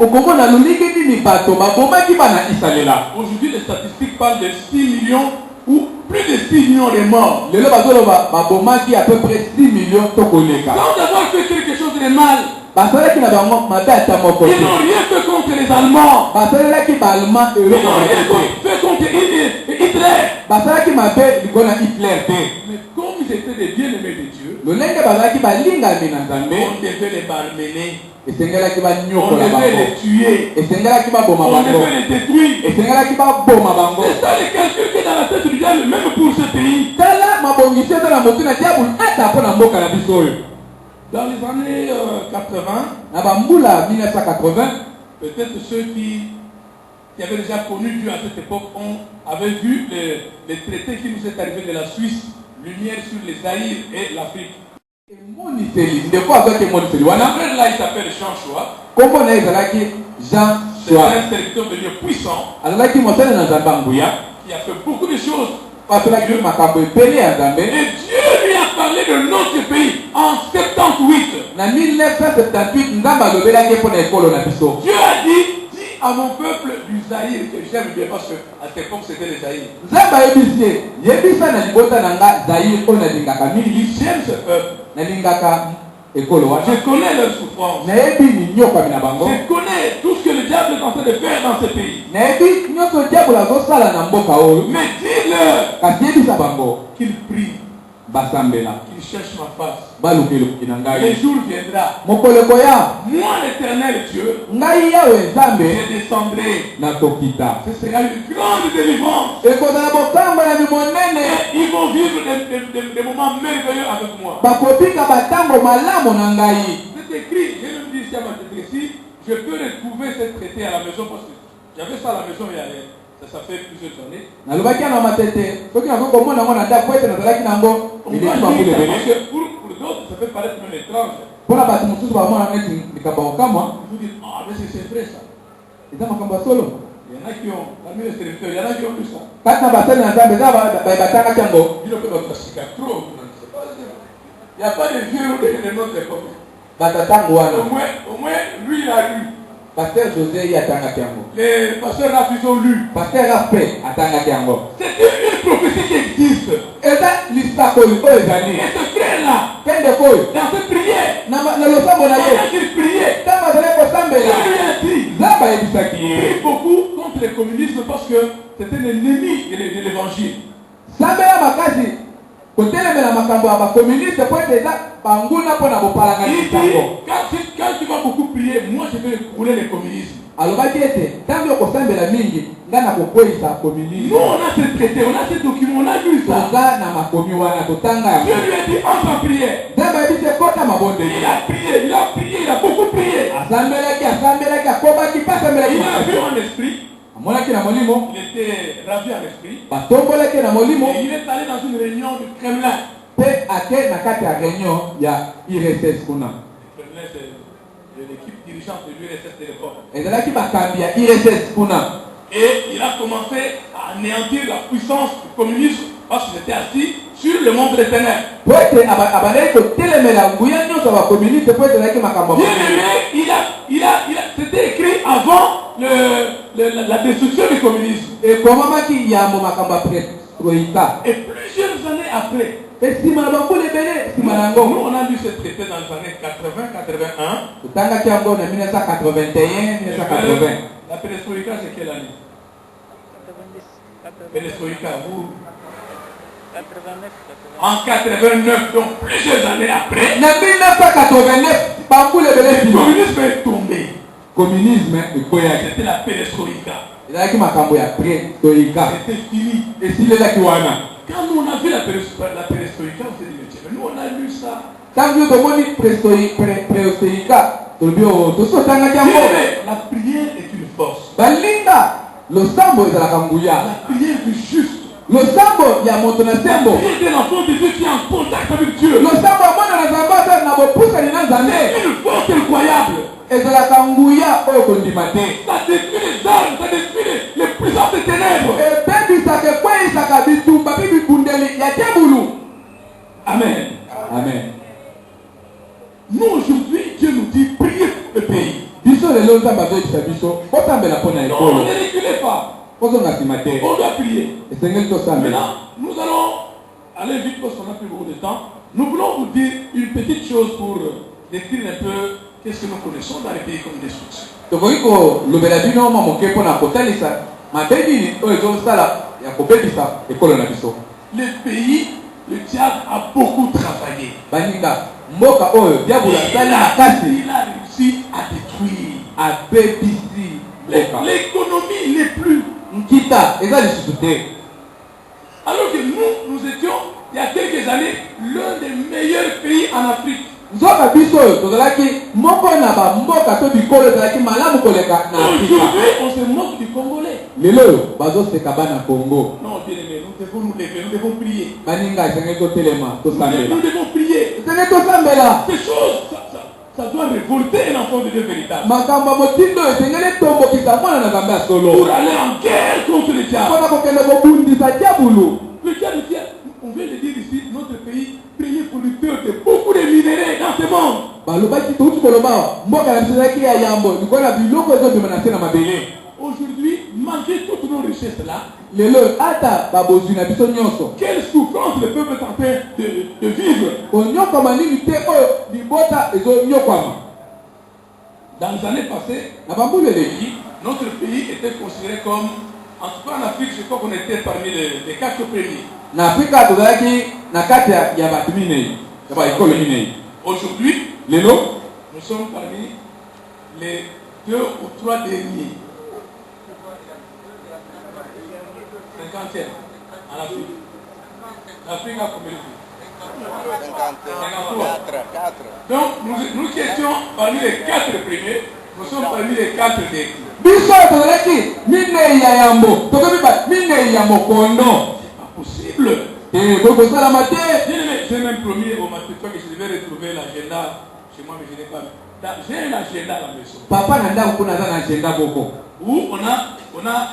Aujourd'hui, les statistiques parlent de 6 millions ou plus de 6 millions de morts. Lelo bazoloba babomaki à peu près 6 millions tokoleka. Sans avoir fait quelque chose de mal. Basalaki na bango mabata moko. Ils n'ont rien fait contre les Allemands. Basalaki ba allemand Ils n'ont rien fait contre Hitler. Basalaki mabe likona Hitler te. Mais comme ils étaient des bien-aimés de Dieu, Lolenge bazalaki balingami na Nzambe. on devait les malmener. Esengelaki ba On nyoko la bango. devait les tuer. Esengelaki ba boma On bango. devait les détruire. Esengelaki ba boma bango. C'est ça les calculs qui est dans la tête du diable, même pour ce pays. Tala mabongisi na motuna diable ata pona mboka na biso oyo. Dans les années 80, Na bambula 1980, peut-être ceux qui avaient déjà connu Dieu à cette époque avaient vu les traités qui nous est arrivé de la Suisse, lumière sur les Zaïre et l'Afrique. emoniseli ndeko azoki emoniseli Un wana frère là, il s'appelle Jean Choa. kombo na ye ezalaki Jean C'est Choa. un serviteur de Dieu puissant Azalaki mosali na Nzambe nguya, qui a fait beaucoup de choses. asalaki makambo ebele ya Nzambe. Et Dieu lui a parlé de notre pays en 78. Na 1978 Nzambe alobelaki mpo na ekolo na biso. Dieu a dit à mon peuple du Zaïre, que j'aime bien parce qu'à cette époque c'était le Zaïre. Nzambe ayebisi ye yebisa na libota na nga Zaire oyo nalingaka mingi, J'aime ce peuple. nalingaka ekolo wana, Je connais leur souffrance. nayebi minyokwami na bango, Je connais tout ce que le diable est en train de faire dans ce pays. nayebi nyonso diabolo azosala na mboka oyo. Mais dis-leur Kasi yebisa bango qu'ils prient, basambela qu'ils cherchent ma face. baluka eloki na Le ngai. jour viendra. Mokolo ekoya, Moi, l'éternel Dieu, ngai yawe Nzambe je descendrai. nakokita. Ce sera une grande délivrance. Ekozala bokambo na bimonene, Et ils vont vivre des moments merveilleux avec moi. bakobika batango malamu na ngai. C'est écrit, je vais me dire ici à ma tête ici, je peux retrouver ce traité à la maison parce que j'avais ça à la maison il y a ça fait plusieurs années. Nalobaki na matete soki nakoki komona yango na ndako ete nazalaki nango On va eleki dire bambula ça ebele. parce que pour d'autres, ça peut paraître même étrange. Mpona bato mosusu bamona neti likambo ya kokamwa Ils vous disent, ah, mais c'est vrai ça. eza makambo ya solo. Il y en a qui ont, parmi les serviteurs, il y en a qui ont vu ça. Kati na basali na Nzambe eza batangaki yango. Ils ont fait notre cicatro. Il n'y a pas de vieux de notre époque. Batatango wana. Au moins, lui, il a lu. Pasteur José ye atangaki yango. Les pasteurs là, ils ont lu. Pasteur Rape atangaki yango. C'est une prophétie qui existe. Eza lisakoli oyo ezali. Et ce frère-là, Kendeko oyo dans cette prière, na losambo na ye pendant qu'il priait, ntango azali kosambela Dieu lui a dit, Nzambe ayebisaki il ye prie beaucoup contre le communisme parce que c'était l'ennemi de l'évangile. sambela makasi kotelemela makambo ya bakomuniste po ete eza banguna mpo na bopalangani Il dit, lisango. quand tu vas beaucoup prier, moi je vais couler le communisme. Alobaki ete ntango okosambela mingi ngai nakokweyisa Nous komunisme. on a ce traité, on a ce document, on a lu ça. toza na makomi wana totanga Dieu yango. lui a dit, entre en prière. Nzambe ayebisi ekota mabondeli. Il a beaucoup prié. asambelaki akobaki mpe asambelaki Il a vu makasi. en esprit, amonaki na molimo, il était ravi en esprit. batombolaki na molimo, Et il est allé dans une réunion du Kremlin. mpe ake na kati ya réunion ya IRSS kuna. Le Kremlin, c'est l'équipe dirigeante de l'URSS de l'époque. ezalaki bakambi ya IRSS kuna. Et il a commencé à anéantir la puissance du communisme parce qu'il était assis sur le monde des ténèbres. Po ete abandaki kotelemela nguya nyonso ya bakomuniste po ete ezalaki makambo ya Bien mabe. aimé, c'était écrit avant la destruction du communisme. ekomamaki yambo makambo ya perestroika. Et plusieurs années après, esima na bambula ebele nsima na nous yango on a lu ce traité dans les années 80-81. totangaki yango na 1981 1980. La perestroïka, c'est quelle année? 90, Perestroïka, vous 89, en 89, donc plusieurs années après, na 1989 bambula ebele le nsima communisme est tombé. communisme ekweyaki. C'était la perestroïka. ezalaki makambo ya perestroika, C'était fini. esilelaki wana. Quand nous on a vu la perestroïka, on s'est dit, mais tiens, nous on a lu ça. ntango tomoni perestroika tolobi tosi totangaki Bien yango. aimé, la prière est une force. balinga losambo ezalaka nguya. La prière du juste. losambo ya moto na La sembo. prière de l'enfant de Dieu qui est en contact avec Dieu. losambo ya mwana na nzambe aza na bopusani na nzambe. C'est une force incroyable. ezalaka nguya oyo kondima te. Ça détruit les âmes, ça détruit les puissances des ténèbres. ebebisaka ekweyisaka bitumba mpe bibundeli ya tebulu. Amen. amen. Nous lelo nzambe azoyebisa biso botambela mpo na Non, ekolo ne reculez pas. kozonga nsima te On doit prier. esengeli tosambela. Maintenant, nous allons aller vite parce qu'on a plus beaucoup de temps. Nous voulons vous dire une petite chose pour décrire un peu qu'est-ce que nous connaissons dans les pays comme destruction. tokoki kolobela bino mwa moke mpo na kotalisa mabe nini oyo ezosala ya kobebisa ekolo na biso. Les pays, le diable a beaucoup travaillé. baninga mboka oyo diabolo asali makasi Il a réussi à détruire. abebisi mboka. L'économie n'est plus. nkita eza lisusu te. Alors que nous étions, il y a quelques années, l'un des meilleurs pays en Afrique. nzoka biso oyo tozalaki moko na bamboka to bikolo ezalaki malamu koleka na afrika. Aujourd'hui, on se moque du Congolais. lelo oyo bazoseka bana kongo. Non, bien aimé, nous devons nous lever, nous devons prier. baninga esengeli totelema tosambela. Nous devons prier. esengeli tosambela. Ces choses, ça doit révolter un enfant de Dieu véritable. makambo ya motindo oyo esengeli etombokisa mwana na nzambe ya solo. Pour aller en guerre contre le diable. mpona kokende kobundisa diabulu. Le diable dit, on vient de dire ici, notre pays, pays producteur de beaucoup de minéraux dans ce monde. balobaki touti koloba mboka na biso ezalaki ya yambo likolo na biloko ezobima na se na mabele. Aujourd'hui, malgré toutes nos richesses là, lelo ata babozwi na biso nyonso quelle souffrance le peuple est en train de vivre. konyokwama nini te oyo libota ezonyokwama. Dans les années passées, na bambulu eleki notre pays était considéré comme, en tout cas en Afrique, je crois qu'on était parmi les 4 premiers. na afrika tozalaki na kati ya bato minei ya baekolo minei. Aujourd'hui, lelo nous sommes parmi les 2 ou 3 derniers. 50e en Afrique. L'Afrique a combien de pays? 4. Donc, nous qui étions parmi les 4 premiers, nous sommes parmi les 4 derniers. biso oyo tozalaki minei ya yambo tokomi ba minei ya mokondo. Pas possible. boyi kosalama te. J'ai même promis au matin que je devais retrouver l'agenda chez moi, mais je n'ai pas. J'ai un agenda à la maison papa na ndako kuna aza na agenda moko où on a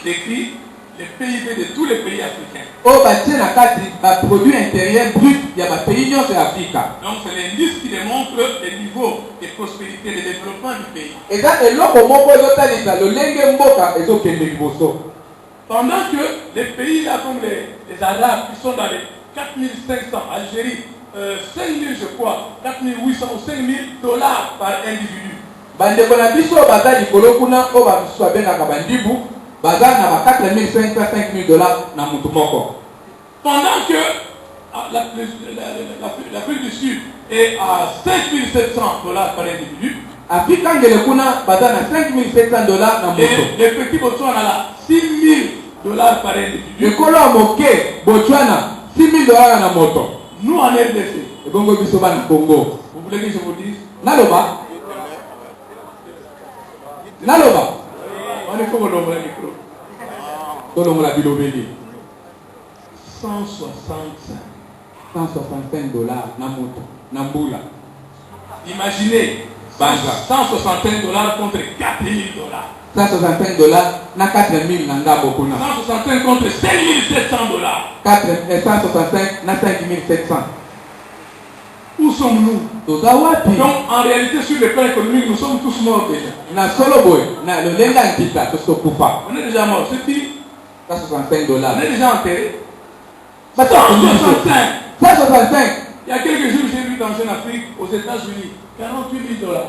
décrit les PIB de tous les pays africains. oyo batie na kati baproduit intérieur brut ya bapays nyonso ya afrika. Donc c'est l'indice qui démontre le niveau de prospérité, de développement du pays. eza eloko moko ezotalisa lolenge mboka ezokende liboso. Pendant que les pays là comme les Arabes qui sont dans les 4500, Algérie, 5000 je crois, 4800 ou 5000 dollars par individu. bandeko na biso baza likolo kuna oyo bamisusu babengaka bandibu baza na ba 4500 5000 dollars na mutu moko. Pendant que l'Afrique du Sud est à 5700 dollars par individu. afrika ngele kuna baza na 5700 dollars na Et mutu. les petits Botswana là, 6000 dollars par individu. ekolo ya moke botswana 6000 dollars na moto. Nous en RDC. ebongo biso bana kongo. Vous voulez que je vous dise? naloba On est comme le micro. tolongola bilobeli 165 dollars na moto na mbula. Imaginez, Banza. 165 dollars contre 4000 dollars. 165 dollars na 4000 na ngambo kuna. 165 contre 5700 dollars. 165 na 5700. Où sommes-nous? toza wapi? Donc en réalité sur le plan économique, nous sommes tous morts déjà. na solo boy na lolenga nkita tosokufa. On est déjà morts. C'est fini. 165 dollars. On est déjà enterrés. 165. 165. Il y a quelques jours, j'ai vu dans une Afrique, aux États-Unis, 48 000 dollars.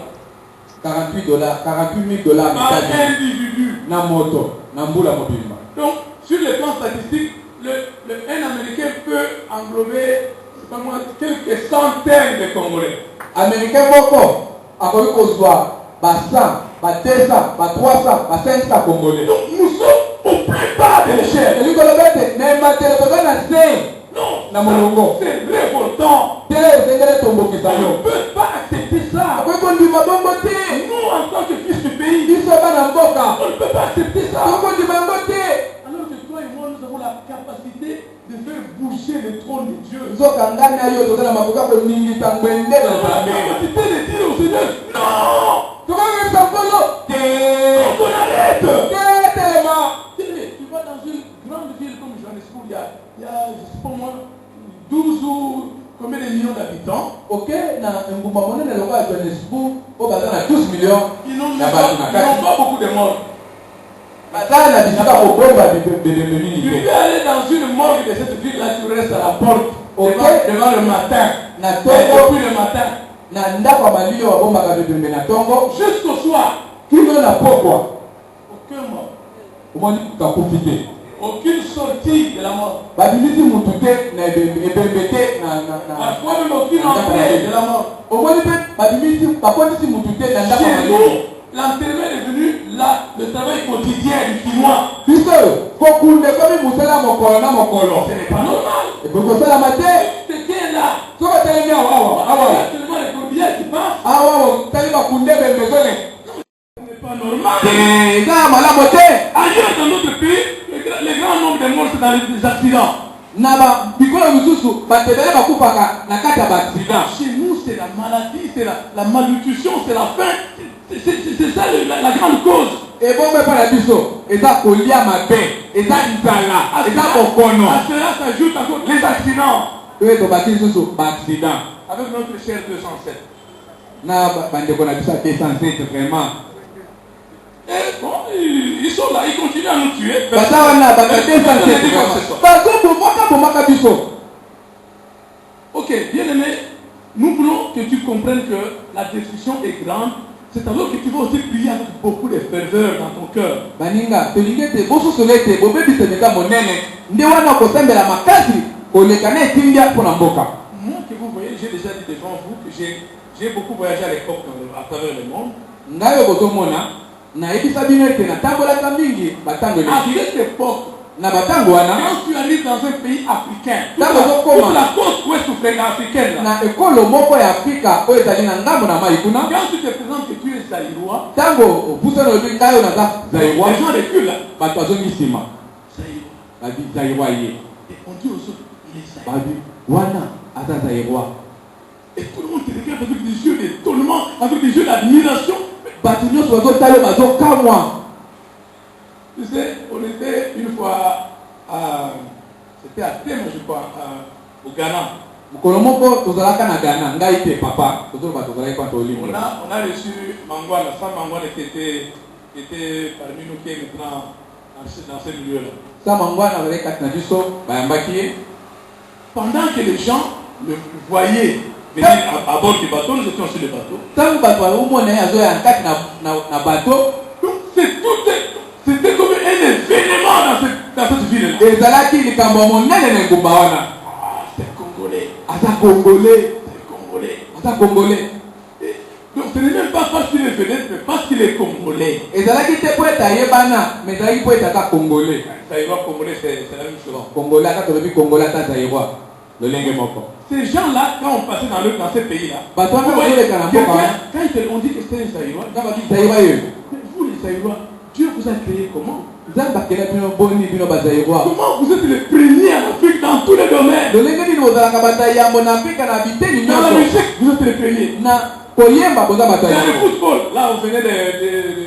48 dollars, 48 000 dollars Par individu. na moto, na mbula mobimba. Donc, sur le plan statistique, un Américain peut englober, c'est pas moi, quelques centaines de Congolais. Américain moko akoki kozwa ba 100, ba 200, ba 300, ba 500 Congolais. Donc, nous sommes au plus bas de l'échelle. Elingo lobete nema telefone na se. Non, Na molongo. c'est révoltant. Tele ezengele tombokisa On ne yo. peut pas accepter ça. Akoki kondima bongo te. Nous, en tant que fils du pays, Biso bana mboka. on ne peut pas accepter ça. Tokondima yango te. Alors que toi et moi, nous avons la capacité de faire bouger le trône de Dieu. Nzoka ngani na yo tozala makoka koningisa ngwende na Nous avons la Nzambe. capacité de dire au Seigneur, non, Tokongisa nkolo te. on arrête. Te telema. Tu vas dans une grande ville comme Johannesburg, il y a je sais pas moi, 12 ou combien de millions d'habitants? Ok, na ngumba monene loko ya Johannesburg, o bazana 12 millions. Ils n'ont pas beaucoup de morts. Bazana bisaka ko bomba de Tu peux aller dans une morgue de cette ville là, tu restes à la porte. Devant le matin. Na Depuis le matin. Na ndako malio wa bomba ka bebembe na tongo Jusqu'au soir. kino na pokwa. Aucun mort. Omoni kakufite. Aucune sortie de la mort. Babimisi mutute na ebembete na Parfois même aucune entrée de la mort. omoni pe babimisi bakotisi mutute na ndako Chez malio. nous, l'enterrement est devenu là, le travail quotidien du Chinois. Biso kokunde komi musala mokolo na mokolo. Ce n'est pas normal. Ebokosala mate. C'est qui est là? Soko telemi awa Il y a awa. tellement de courbières qui passent. Awa tali bakunde bembezole. Ce n'est pas normal. Eza malamu te. Ailleurs dans notre pays, le grand nombre de morts c'est dans les accidents. Na ba bikolo misusu batebele bakupaka na kati ya accident. Chez nous, c'est la maladie, c'est la malnutrition, c'est la faim. C'est ça la grande cause. Ebombe pa na biso eza kolia mabe, eza nzala, eza bokono. À cela s'ajoute encore les accidents. Oyo tobaki lisusu ba accident. Avec notre cher 207. Na bandeko na biso 207 vraiment. Et bon, ils sont là, ils continuent à nous tuer. Bata wana ba 207 vraiment. Bazo bomaka biso. Ok, bien aimé, nous voulons que tu comprennes que la destruction est grande. C'est alors que tu vas aussi prier avec beaucoup de ferveur dans ton cœur. Baninga, tolingete boso solete bobebi teneka monene. Nde wana kosembela makasi kolekana etindia pona mboka. Moi que vous voyez, j'ai déjà dit devant vous que j'ai beaucoup voyagé à l'époque à travers le monde. Ngayo bozomona na ebisa bino ete na tambolaka mingi batango À leki cette époque, na batango wana quand tu arrives dans un pays africain, toute D'accord, la côte ouest africaine, là, na ekolo moko ya Afrika oyo ezali na ngambo na mai kuna quand tu te présentes que tu es zaïrois, ntango opusana olobi ngayo naza zairwa les gens reculent là. bato bazongi nsima Zaïrois. babi zairwa ye Et on dit aux autres, il est zaïrois. babi wana aza zairwa Et tout le monde te regarde avec des yeux d'étonnement, avec des yeux d'admiration. bato nyonso bazotala yo bazokamwa. Tu sais, on était une fois c'était à Thème, je crois, au Ghana. mokolo moko tozalaka na Ghana ngai te papa tozoloba tozalaki kwa tolimbo. On a reçu Mangwana, Sam Mangwana qui était parmi nous qui est maintenant dans ce milieu-là. Sa mangwana azalaki kati na biso bayambaki ye. Pendant que les gens le voyaient venir à bord du bateau, nous étions sur le bateau. Ntango bato baomona ye azoya na kati na bato. Donc c'était comme un événement dans cette ville-là. Ezalaki likambo ya monene na engumba wana. C'est Congolais. Aza Congolais. C'est Congolais. Aza Congolais. Donc ce n'est même pas parce qu'il est vedette, mais parce qu'il est Congolais. Ezalaki te po ete ayebana mais ezalaki po ete aza Congolais. Zaïrois Congolais, c'est la même chose. Congolais ata tolobi Congolais ata zairwa lolenge moko. Ces gens-là, quand on passait dans ces pays-là, Bato wana bazoleka na mboka wana quand on dit que c'est un Zaïrois, nga babi zairwa yo vous les Zaïrois, Dieu vous a créé comment? nzambe bakela bino boni bino bazairwa. Comment vous êtes les premiers en Afrique dans tous les domaines? lolenge nini bozalaka bato ya yambo na Afrika na biteni Dans la nyonso musique, vous êtes les premiers. na koyemba boza bato Dans ya le yambo. football, là on venait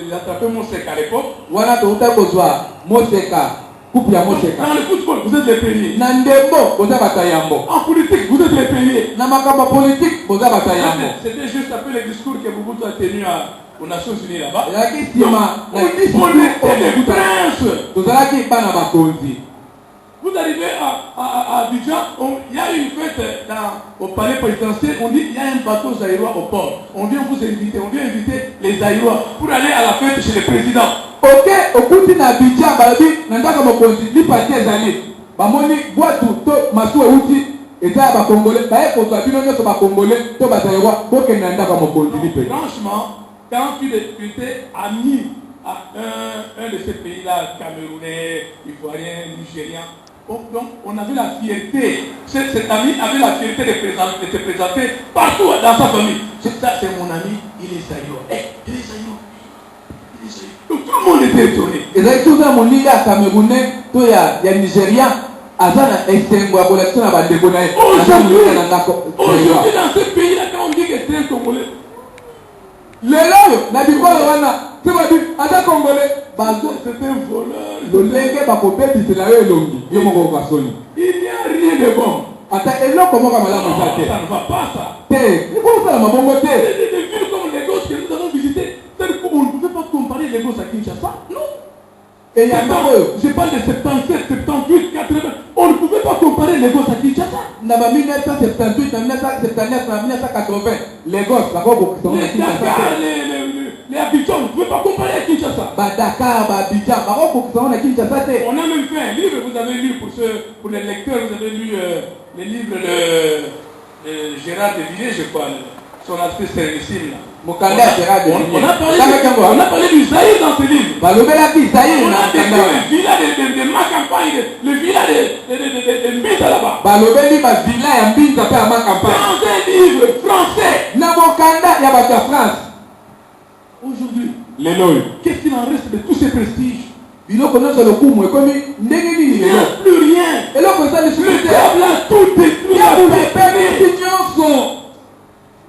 d'attraper mon sec à l'époque. Wana touta kozwa Moseka coupe ya Moseka. Dans le football, vous êtes les premiers. Na ndembo boza bato ya yambo. En politique, vous êtes les premiers. Na makambo politique boza bato ya yambo. C'était juste après le discours que Mobutu a tenu aux Nations Unies là-bas. Ezalaki nsima na On était les princes. tozalaki bana bakonzi. Vous arrivez à Abidjan, il y a une fête au palais présidentiel, on dit il y a un bateau zaïrois au port. On vient vous inviter, on vient inviter les zaïrois pour aller à la fête chez le président. Ok, okuti na Abidjan balobi na ndako mokonzi lipati ezali. Bamoni bwatu to masuwa uti eza ya bakongole baye kozwa bino nyonso bakongole to bazairwa bokende na ndako mokonzi lipe. Franchement, quand tu étais ami à un de ces pays-là, Camerounais, Ivoiriens, Nigériens, donc on avait la fierté. Cet ami avait la fierté de se présenter partout dans sa famille. Ça, c'est mon ami, il est zaïrois. Il est zaïrois. Il est zaïrois. Donc tout le monde était étonné. Ezali tuza moninga ya Camerounais to ya Nigérien aza na esengo ya kolakisa na bandeko na ye. Aujourd'hui, dans ce pays-là, quand on dit que c'est un Congolais, lelo na bikolo wana sebabi aza Congolais bazo c'est un voleur. lolenge bakobebisela yo elongi yo moko okasoni. Il n'y a rien de bon. ata eloko moko malamu Non, eza te. ça ne va pas ça. Te, ikosala mabongo te. Des villes comme Lagos que nous avons visitées, on ne pouvait pas comparer Lagos à Kinshasa. Non. Et yamba oyo, Je parle de 77, 78, 80. On ne pouvait pas comparer Lagos à Kinshasa. na ba 1978 na 1979 na 1980, Lagos bako kokisana na Les Dakar, Kinshasa. les Abidjan, on ne pouvait pas comparer à Kinshasa. Ba Dakar, ba Abidjan, bako kokisana na Kinshasa te. On a même fait un livre, vous avez lu pour les lecteurs, vous avez lu les livres de Gérard de Villiers, je crois, son aspect sérénissime là. Mokanda Gérard de Villiers. On a parlé du Zaïre dans ce livre. balobelaki Zaïre On na a décrit kanda. le village de ma campagne, le village de Mbita là-bas. balobeli ba villa ya Mbinza pe ya ma campagne. Dans un livre français. Na mokanda ya bato ya France. Aujourd'hui, Lelo qu'est-ce qu'il en reste de tous ces prestiges? biloko nyonso lokumu ekomi ndenge nini Il n'y lelo. a plus rien. eloko eza lisusu Le te. diable a tout détruit. ya a tout bopepelisi détruit. nyonso.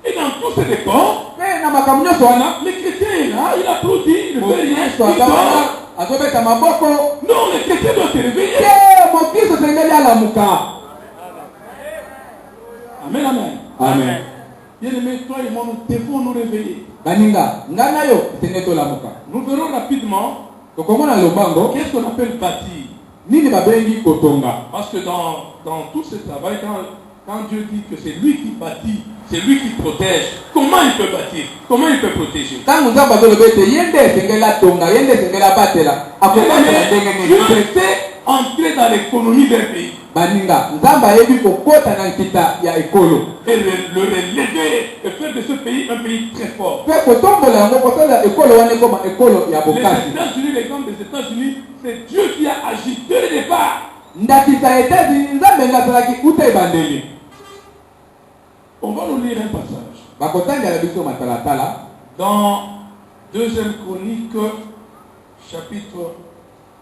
Et dans tous ces décors, Pe na makambo nyonso wana. le chrétien est là, il applaudit, il ne fait rien, Mokristo il aza dort. wana azobeta maboko. Non, le chrétien doit se réveiller. Te mokristo sengeli alamuka. Amen, amen. Amen. Bien-aimés, toi et moi, nous devons nous réveiller. baninga nga na yo esengeli tolamuka. Nous verrons rapidement tokomona lombango qu'est-ce qu'on appelle bâtir. nini babengi kotonga. Parce que dans tout ce travail, quand Dieu dit que c'est lui qui bâtit, c'est lui qui protège, comment il peut bâtir? Comment il peut protéger? ntango nzambe azoloba ete ye nde esengeli atonga ye nde esengeli abatela akokotela ndenge nini. Dieu sait entrer dans l'économie d'un pays baninga nzambe ayebi kokota na nkita ya ekolo et le relever et faire de ce pays un pays très fort. mpe kotombola yango kosala ekolo wana ekoma ekolo ya Les bokasi. États-Unis, l'exemple des États-Unis, c'est Dieu qui a agi dès le départ. ndakisa ya Etats-Unis nzambe nga azalaki uta ebandeli. On va nous lire un passage. bakotangela biso matalatala Dans 2 Chroniques, chapitre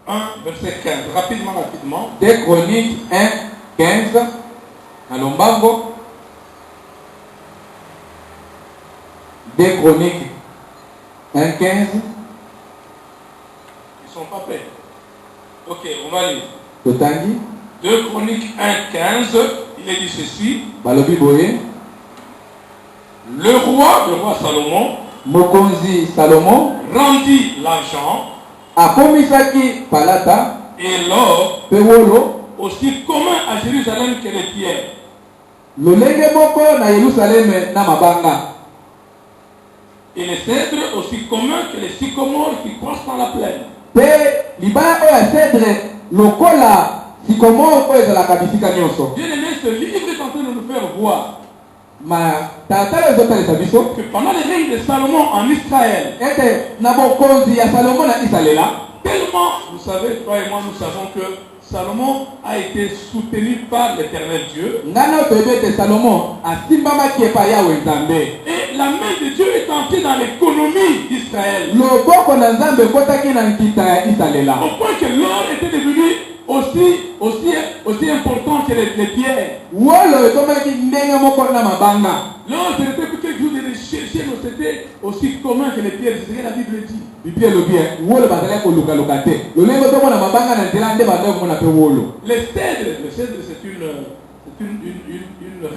1, verset 15. Rapidement. 2 Chroniques 1, 15 na lombango. 2 Chroniques 1, 15. Ils ne sont pas prêts. Ok, on va lire. totangi 2 Chroniques 1, 15. Il est dit ceci. balobi boye Le roi Salomon, mokonzi Salomo rendit l'argent akomisaki palata et l'or pe wolo aussi commun à Jérusalem que les pierres. lolenge moko na Yerusaleme na mabanga Et les cèdres aussi communs que les sycomores qui croissent dans la plaine. pe libaya oyo ya cedre lokola sikomoro oyo ezalaka bisika nyonso. Bien aimé, ce livre est en train de nous faire voir ma talatala ezotalisa biso que pendant le règne de Salomon en Israël, ete na bokonzi ya Salomo na Isalela tellement, vous savez, toi et moi, nous savons que Salomon a été soutenu par l'éternel Dieu. ngana toyebi ete Salomo asimbamaki epai Yawe Nzambe. Et la main de Dieu est entrée dans l'économie d'Israël. loboko na Nzambe ekotaki na nkita ya Isalela Au point que l'or était devenu aussi important que les pierres. wolo ekomaki ndenge moko na mabanga. L'or, ce n'était plus quelque chose de recherché, mais c'était aussi commun que les pierres. C'est ce que la Bible dit. Bible elobi wolo bazalaki kolukaluka te lolenge tomona mabanga na nzela nde bandaki komona mpe wolo. Le cèdre c'est une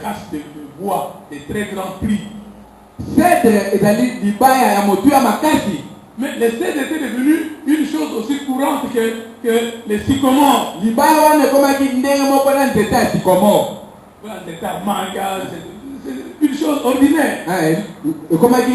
race de bois de très grand prix. Cedre ezali libaya ya motuya makasi. Mais le cèdre était devenu une chose aussi courante que les sycomores. libaya wana ekomaki ndenge moko na nzete ya sikomore. Voilà, nzete ya manga, c'est une chose ordinaire. ekomaki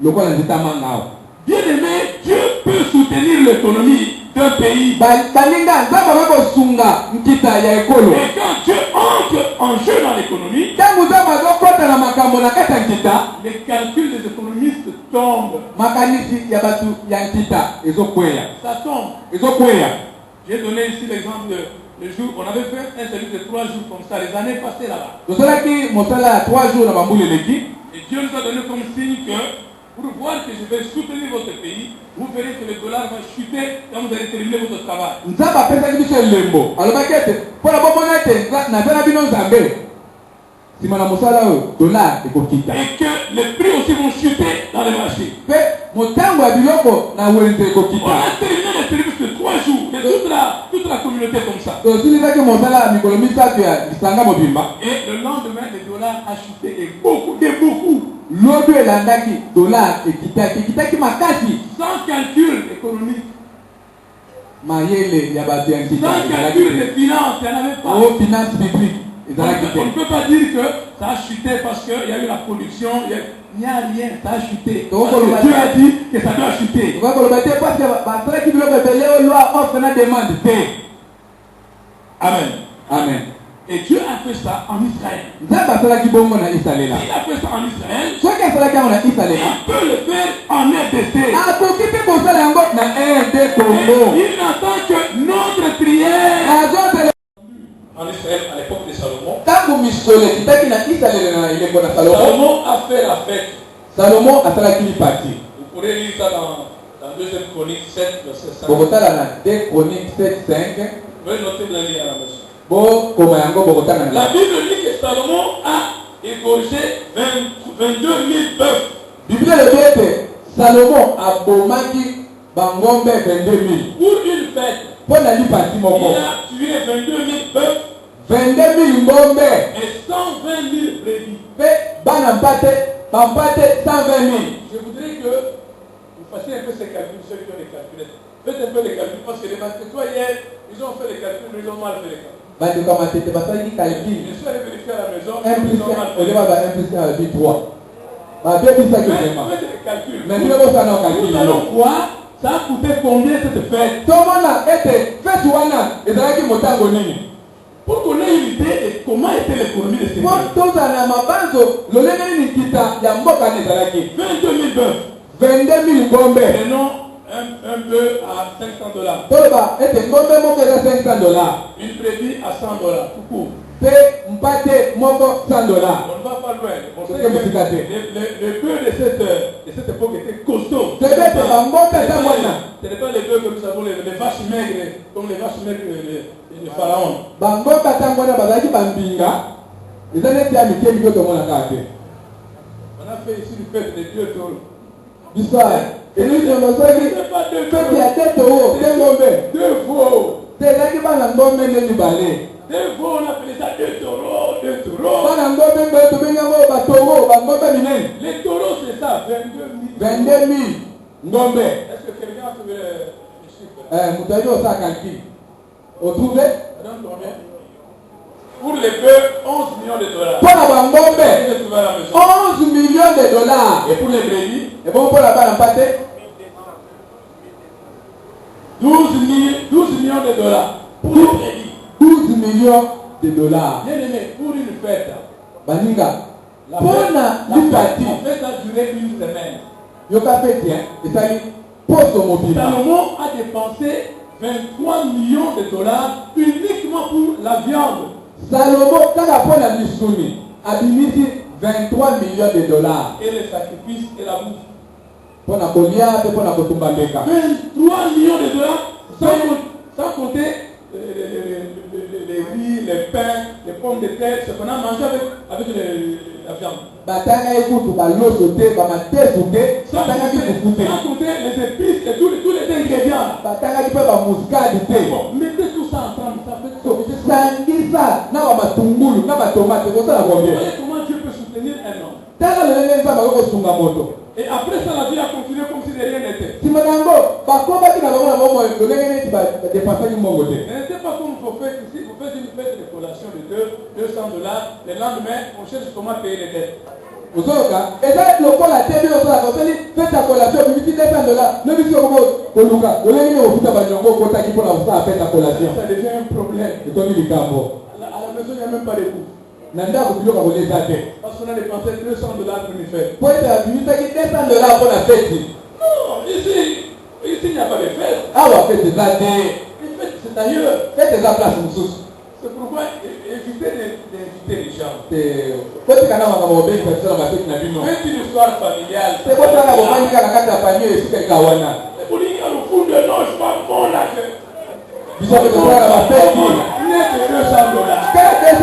lokola nzete ya manga awa. Bien aimé, Dieu peut soutenir l'économie d'un pays. baninga nzambe akosunga nkita ya ekolo. Et quand Dieu entre en jeu dans l'économie, ntango nzambe azokota na makambo na kati ya nkita les calculs des économistes tombent. makanisi ya bato ya nkita ezokweya. Ça tombe. ezokweya. J'ai donné ici l'exemple le jour, on avait fait un service de 3 jours comme ça, les années passées là-bas. tosalaki mosala ya 3 jours na bambula eleki. Et Dieu nous a donné comme signe que pour voir que je vais soutenir votre pays, vous verrez que le dollar va chuter quand vous allez terminer votre travail. nzambe apesaki biso elembo alobaki ete mpo na bomona ete naza na bino nzambe nsima na mosala oyo dolar ekokita Et que les prix aussi vont chuter dans les marchés. mpe motango ya biloko na wenze On ekokita. a terminé le service de 3 jours. Les Mais toute la communauté comme ça. Donc, si les gens qui m'ont fait là, Mikolo Misato, ils sont mobimba. Et le lendemain, les dollars a chuté et beaucoup. L'autre est l'andaki, dollar, et kitaki makasi. Sans calcul économique. Mayele, yabati, Sans calcul de finance, il n'y en avait pas. Oh, finance publique. On ne peut pas dire que ça a chuté parce qu'il y a eu la production. Il n'y a rien, ça a chuté. Parce que Dieu a dit que ça doit chuter. Amen. Et Dieu a fait ça en Israël. Il a fait ça en Israël. Il peut le faire en RDC. Il n'attend que notre prière. En Israël, à l'époque de Salomon, Salomon a fait la fête. Salomon a fait la partie. Vous pourrez lire ça dans 2 Chroniques 7, verset 5. Vous 2 Chroniques 7, 5. Vous pouvez noter la ligne à la maison. La La Bible dit que Salomon a égorgé 22 000 bœufs. Bible le dit Salomon a bomaki bangombe 22 000. Pour une fête, Pour la partie il mon a tué 22 000 bœufs 22 000 ngombe et 120 000 brebis. Bana mpate 120 000. Je voudrais que vous fassiez un peu ces calculs, ceux qui ont les calculettes. Faites un peu les calculs parce que les baskettois hier, ils ont fait les calculs, mais ils ont mal fait les calculs. Je suis allé vérifier à la maison, ils ont mal fait les calculs. Faites les calculs. Nous allons voir, ça a coûté combien cette fête? Pour qu'on ait une idée de comment était l'économie de ces fêtes. 22 000 bœufs. 22 000 ngombe. Prenons un bœuf à $500. Une brebis à $100. Coucou. Pe mpate moko $100. On ne va pas loin. On sait que le bœuf de cette époque était costaud. Ce n'est pas les bœufs que nous avons, les vaches maigres, comme les vaches maigres de Pharaon. On a fait ici une fête de Dieu taureau. Et nous sommes pas deux veaux. Deux veaux, on appelait ça deux taureaux. Les taureaux, c'est ça, 22 000. Ngombe. Est-ce que quelqu'un a trouvé le chiffre? Vous trouvez? Pour les bœufs, 11 millions de dollars. Pour la ngombe, J'ai trouvé à la maison. 11 millions de dollars. Et pour les brebis, Et bon, pour la balle en pâté, 12 millions de dollars. Pour les brebis. 12 millions de dollars. Bien aimé, pour une fête. Baninga. La Pour fête la a duré une semaine. Yoka fait bien. Et ça dit, pose au mobile. Salomon a dépensé 23 millions de dollars uniquement pour la viande. Salomon, quand la bonne a mis a mis 23 millions de dollars. Et les sacrifices et la bouffe. Pour la colia, pour la kotumba beka. 23 millions de dollars sans compter les riz, les pains, les pommes de terre, ce qu'on a mangé avec la viande. Batanga écoute, l'eau sauté, maté sauté, batanga qui vous coûte. Sans compter les épices et tous les ingrédients. Batanga qui peut la muscade. Mettez tout ça ensemble, ça fait Sangisa, na wa matungulu, na matomate, c'est ça la combien? voyez comment Dieu peut soutenir un homme. Tala le nene nzamba ko sunga moto. Et après ça, la vie a continué comme si de rien n'était. Simanango, bakoba ki na bango na bomo le nene ti ba dépenser ni mongo te. Ce n'était pas comme vous faites ici, vous faites une fête de collation de $200. Le lendemain, on cherche comment payer les dettes. Ozoka, eza lokola te bi ozoka ko teli fête à collation bi ti $200. Ne bi ko ko luka, le nene o futa ba nyongo ko ta ki pour la fête à collation. Ça devient un problème. Et toi ni likambo. À la maison, il n'y a même pas de coût. Nanda ko biloka ko leza te. Parce qu'on a dépensé $200 pour une fête. Pour être venu ta ki $200 pour la fête. Non, ici, il n'y a pas de fête. Ah wa fête za te. Une fête, c'est ailleurs. Fête za place mususu. C'est pourquoi évitez d'inviter les gens. Faites Faites une histoire familiale. C'est pour ça que vous avez la famille et c'est Kawana. C'est pour dire au fond de non, je m'en fous là. Vous avez besoin de la fête. N'est que $200. Quel $200? $200?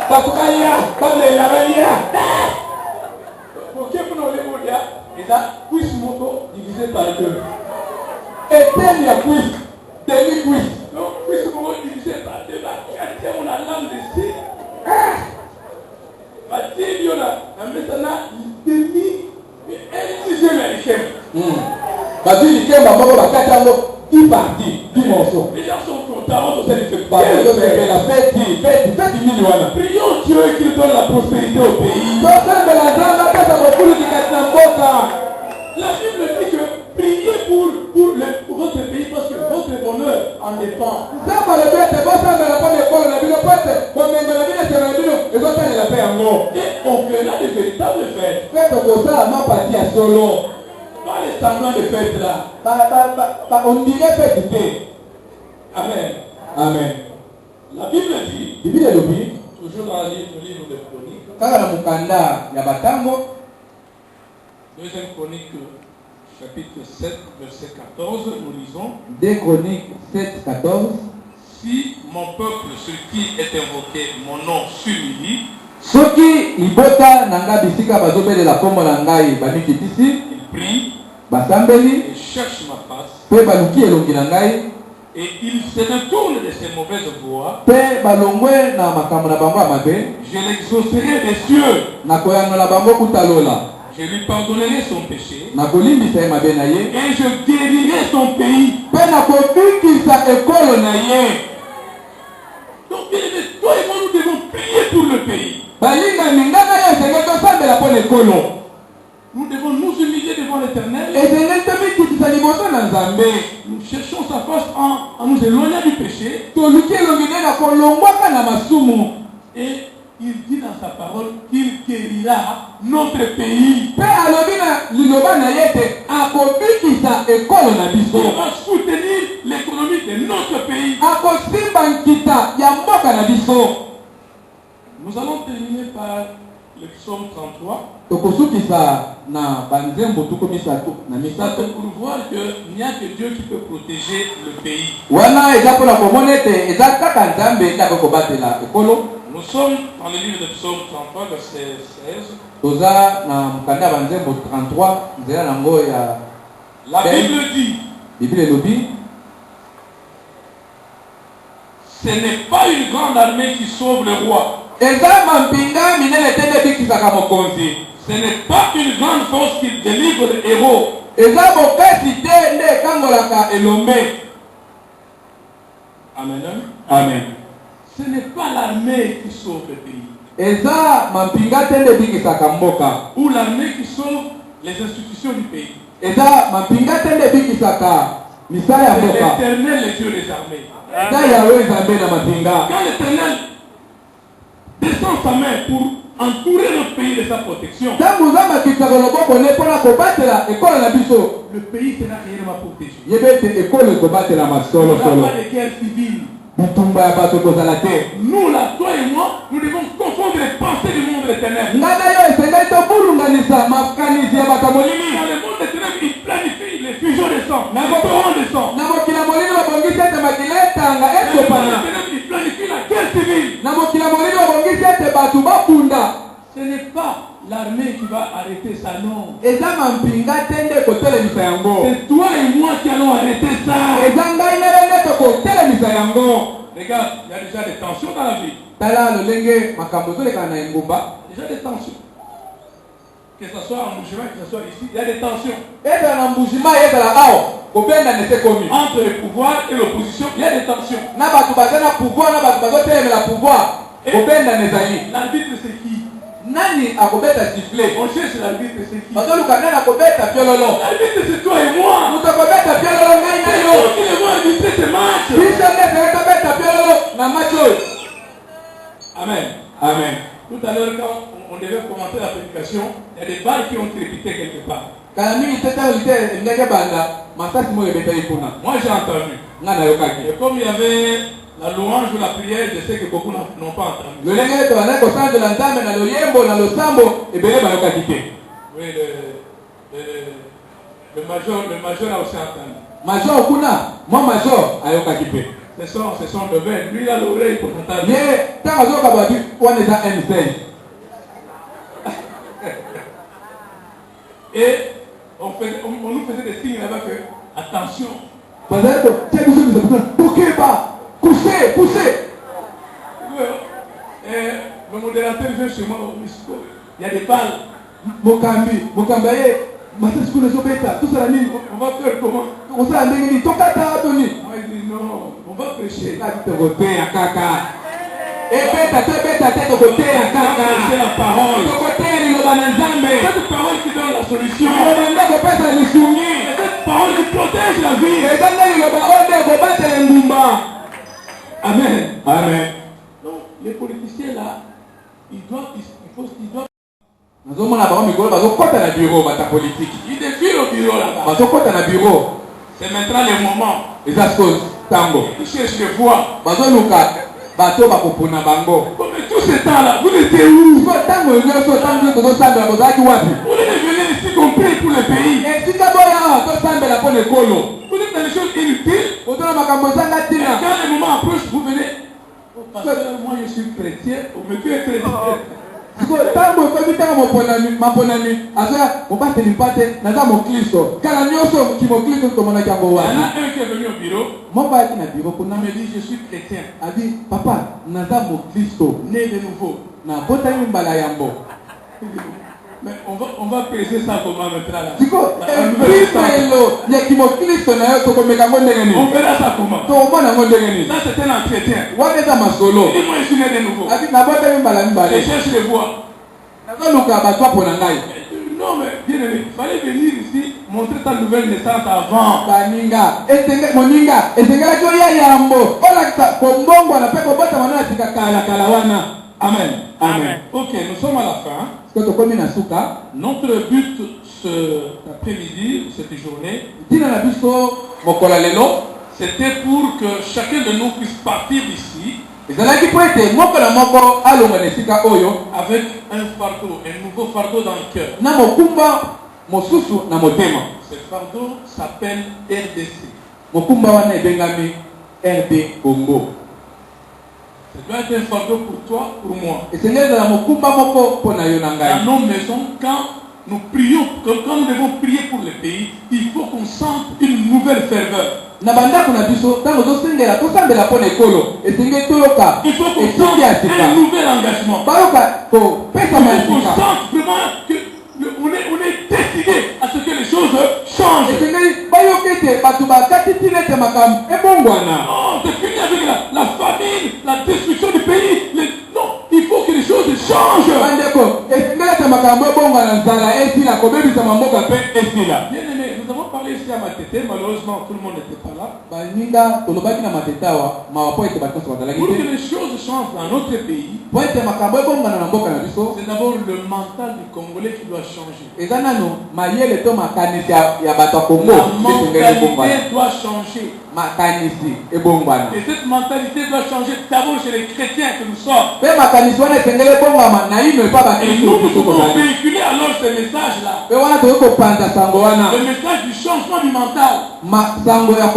Parce qu'il y a, comme les lavaliers. Pour que vous n'avez pas dit, et ça, puisse moto divisé par 2. Et thème ya quiz. Demi-quiz. Donc, puisque vous utilisez par deux, on a l'âme de style. Il y en a maintenant demi et sixième échelle. Vas-y, il y a un 10 parties, 10 morceaux. Les gens sont contents de cette fête. Prions Dieu qu'il donne la prospérité au pays. La Bible dit que priez pour votre pays parce que votre bonheur en dépend. Et on fera de véritables fêtes. Pas les semblants de fêtes là. On dirait fête. Amen. Amen. La Bible dit, Bible dit, toujours dans le livre de Chroniques, kaka na mukanda ya batango, deuxième Chronique, chapitre 7, verset 14, nous lisons, 2 Chroniques 7, 14. si mon peuple, ce qui est invoqué, mon nom s'humilie, Soki libota nanga bisika bazobelela kombo na ngai banikitisi, il prie basambeli et cherche ma face, pe baluki elongi na ngai, et il se détourne de ses mauvaises voies, pe balongwe na makambo na bango ya mabe, je l'exaucerai des cieux, nakoyangola bango kutalola, je lui pardonnerai son péché, nakolimbisa ye mabe na ye, et je guérirai son pays. pe nakobikisa ekolo na ye. Donc, bien aimé, toi et moi, nous devons prier pour le pays. Balingami nganga yo esenge tosambela mpo na ekolo. Nous devons nous humilier devant l'Éternel. Esenge tomikitisa liboso na Nzambe. Nous cherchons sa face en nous éloignant du péché. Toluki elongi nde na kolongwaka na masumu. Et il dit dans sa parole qu'il guérira notre pays. Pe alobi na liloba na ye ete akobikisa ekolo na Il biso. va soutenir l'économie de notre pays. Akosimba nkita ya mboka na biso. Nous allons terminer par le psaume 33. Tokosukisa na banzembo tuko misato na Ça, misato. c'est pour voir qu'il n'y a que Dieu qui peut protéger le pays. Wana eza mpona komona ete eza kaka Nzambe nde akokobatela ekolo. Nous sommes dans le livre de psaume 33, verset 16. Toza na mukanda banzembo 33 nzela nango ya La Bible dit, Bible elobi, ce n'est pas une grande armée qui sauve le roi. eza mampinga minene te nde ebikisaka mokonzi. Ce n'est pas une grande force qui délivre le héros. Eza bokasi te nde ekangolaka elombe. Amen. Amen. Ce n'est pas l'armée qui sauve le pays. Eza mampinga te nde ebikisaka mboka. Ou l'armée qui sauve les institutions du pays. Eza mampinga te nde ebikisaka misala ya C'est mboka. l'Éternel, le Dieu des armées. Eza yawe Nzambe na mampinga. Quand l'Éternel descend sa main pour entourer notre pays de sa protection, Ntango Nzambe akitaka loboko ne mpona kobatela ekolo na biso, le pays sera réellement protégé. yeba ete ekolo ekobatela Il n'y masolosolo. aura pas de guerre civile. Bitumba ya bato ekozala te. Nous, là, toi et moi, nous devons confondre les pensées du monde éternel. Ngai na yo esengeli tobulunganisa makanisi ya bato ya molimi. Dans le monde éternel, il planifie les fusions de sang, les torrents de sang. Na mokili ya molimi babongisi ete makila etanga Dans le monde etopana. éternel, il planifie la guerre civile. Na mokili ya molimi babongisi ete bato babunda. Ce n'est pas l'armée qui va arrêter ça, non. Eza mampinga te nde ekotelemisa yango. C'est toi et moi qui allons arrêter ça. Eza ngai na yo nde tokotelemisa yango. Regarde, il y a déjà des tensions dans la vie. Tala lolenge makambo ezolekana na engumba. Déjà des tensions. Que ce soit en Moujima, que ce soit ici, il y a des tensions. Ezala na mbujima ezala awa kobenda nese komi. Entre le pouvoir et l'opposition, il y a des tensions. Na bato baza na pouvoir na bato bazotelemela pouvoir kobenda nezali. L'arbitre, c'est qui? Nani akobeta sifflet? On cherche l'arbitre, c'est qui? Bazoluka nani akobeta piololo? L'arbitre, c'est toi et moi. Moto akobeta piololo ngai na C'est yo. nous qui devons arbitrer ce match. Biso nde senge tobeta piololo na match oyo. Amen. Amen. Tout à l'heure, quand on devait commenter la prédication, il y a des balles qui ont crépité quelque part. Kala mingi teta olite ndenge banda masasi moyo ebeteli kuna. Moi, j'ai entendu. Nga nayokaki. Et comme il y avait la louange ou la prière, je sais que beaucoup n'ont pas entendu. lolenge tobandaki kosanzola Nzambe na loyembo na losambo ebele bayokaki te. Oui, le major a aussi entendu. Major kuna mwa major ayokaki pe. C'est son domaine. Lui, il a l'oreille pour entendre. Ye ntango azoyoka bato wana eza M16. Et on nous faisait des signes là-bas que, attention, Poussez. Le modérateur vient chez moi, il y a des balles. Mokambi, tout ça, On va faire comment? on s'est amené, Moi, je dis non, on va prêcher. C'est la parole. Cette parole qui donne la solution. Cette parole qui protège la vie. Amen. Amen. Donc, les politiciens là, ils doivent. Ils défilent au bureau là-bas. C'est maintenant le moment. Ils cherchent les voix. Mais tout ce temps-là, vous étiez où? Vous êtes venus ici compris pour le pays. Vous êtes dans les choses inutiles. Et quand le moment approche, vous venez. Oh, pasteur, moi je suis chrétien. Vous me tuez chrétien. Il y en a un qui est venu au bureau. Il me dit je suis chrétien. A dit papa naza mo Kristo Né de nouveau. na botami mbala yambo. Mais on va peser ça comment maintenant là? Siko Kristo ya kimo Kristo na yo tokomeka ngo ndenge On nini? verra ça comment? To mona ngo ndenge nini? Ça c'est un entretien. Wana za masolo. Dis-moi je suis né de nouveau. A dit na botami mbala Je mbala. cherche les voix. Naza luka bato apo na ngai. Non mais bien aimé, il fallait venir ici montrer ta nouvelle naissance avant. Baninga moninga esengela ko ya yambo ola kombongo na pe ko bota manana tika kala wana. Amen. Amen. Ok, nous sommes à la fin. Siko to komi na suka. Notre but cet après-midi, cette journée, Tina na biso mokola lelo. c'était pour que chacun de nous puisse partir d'ici Ezalaki po ete moko na moko alonga na esika oyo avec un fardeau, un nouveau fardeau dans le cœur. na mokumba mosusu na motema. Ce fardeau s'appelle RDC. Mokumba wana ebengami RD Congo. Ça doit être un fardeau pour toi, pour moi. Esengeli ezala mokumba moko mpo na yo na Dans ngai. nos maisons, quand nous prions, quand nous devons prier pour le pays, il faut qu'on sente une nouvelle ferveur. Na bandako na biso ntango tosengela tosambela mpo na ekolo esengeli toyoka Il faut qu'on esoki sente ya sika un nouvel engagement. bayoka kopesama Il ya faut qu'on sika. sente vraiment qu'on est décidé à ce que les choses changent. Esengeli bayoka ete bato bakati ntina ete makambo ebongwana. Non, c'est fini avec la famine, la destruction du pays. Non, il faut que les choses changent. Bandeko esengeli ete makambo ebongwana nzala esila kobebisama mboka mpe esila. Bien aimé, nous avons parlé ici à Matete, malheureusement tout le monde n'était pas là. Baninga tolobaki na matetawa mawa po ete bato nyonso bazalaki Pour que te. les choses changent dans notre pays, Po ete makambo ebongwana na mboka na biso c'est d'abord le mental du Congolais qui doit changer. eza nano mayele to makanisi ya bato ya Kongo La esengeli ebongwana. mentalité doit changer. Makanisi ebongwana. Et cette mentalité doit changer d'abord chez les chrétiens que nous sommes. Pe makanisi wana esengeli ebongwana na ino epa Et bakristo nous biso pouvons kozali. véhiculer alors ce message-là. Pe wana tokoki kopanza sango wana Le message du changement du mental. sango ya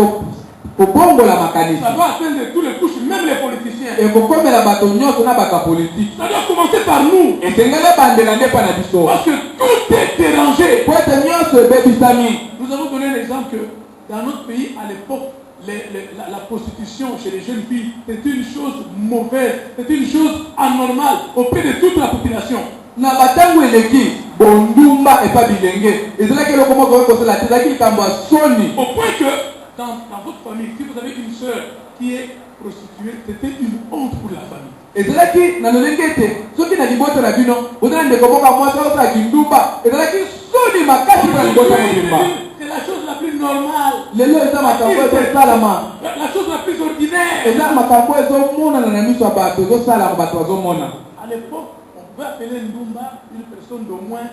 kobongola makanisi Ça doit atteindre tous les couches, même les politiciens. ekokomela bato nyonso na baka politiki. Ça doit commencer par nous. Esengeli ebandela nde epa na biso Parce que tout est dérangé. po ete nyonso ebebisami. Nous avons donné l'exemple que dans notre pays, à l'époque, la prostitution chez les jeunes filles, c'était une chose mauvaise, c'était une chose anormale auprès de toute la population. Na batango eleki bondumba epa bilenge ezalaki eloko moko oyo kosala te ezalaki likambo ya soni. Au point que dans votre famille, si vous avez une sœur qui est prostituée, c'était une honte pour la famille. Ezalaki na lolenge ete soki na liboto na bino bozala ndeko moko ya mwasi aosalaki ndumba ezalaki soni makasi mpo na liboto ya ndumba. C'est la chose la plus normale. Lelo eza makambo ezosalama La chose la plus ordinaire. eza makambo ezomonana na miso ya bato ezosalama bato bazomona. À l'époque, on pouvait appeler Ndumba une personne d'au moins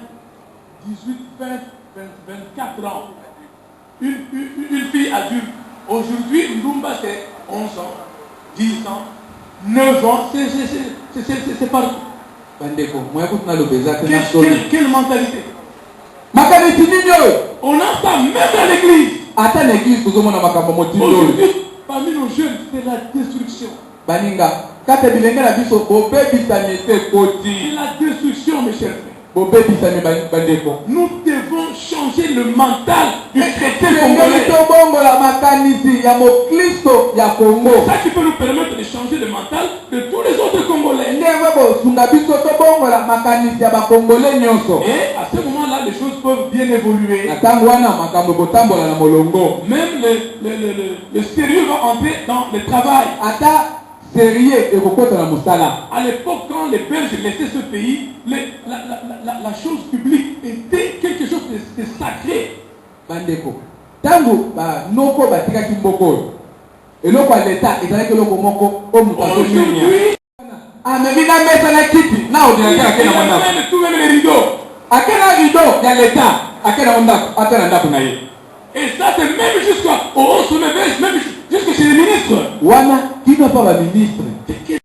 18, 20, 24 ans. Une fille adulte. Aujourd'hui, Ndumba c'est 11 ans, 10 ans, 9 ans. C'est partout. Bandeko moya kuti naloba eza te na soni. Quelle mentalité? Makanisi nini oyo? On entend même dans l'église. Ata na église tozomona makambo motindo oyo. Aujourd'hui, parmi nos jeunes, c'est la destruction. Baninga kata bilenge na biso bobebisami ete C'est koti la destruction, mes chers frères. bobebisami bandeko. Nous devons changer changer le mental du chrétien Sengeli congolais. tobongola makanisi ya mokristo ya Congo. Ça qui peut nous permettre de changer le mental de tous les autres Congolais. Ndenge bosunga biso tobongola makanisi ya bakongole nyonso. Et à ce moment-là, les choses peuvent bien évoluer. Na tango wana makambo kotambola na molongo. Même le sérieux va entrer dans le travail. Ata sérieux ekokota na mosala. À l'époque, quand les Belges laissaient ce pays, la chose publique était quelque chose de sacré. Bandeko. Tango ba noko batikaki mboko. Eloko ya leta ezalaki eloko moko o mutato minya. Aujourd'hui, Amemi na mesa na kiti na ordinateur akena mwanda. tout même les rideaux. Akena rideau ya leta akena mwanda atana ndaku na ye. Et ça, c'est même jusqu'au haut sommet, même jusque chez les ministres. Wana kino pa ba ministre.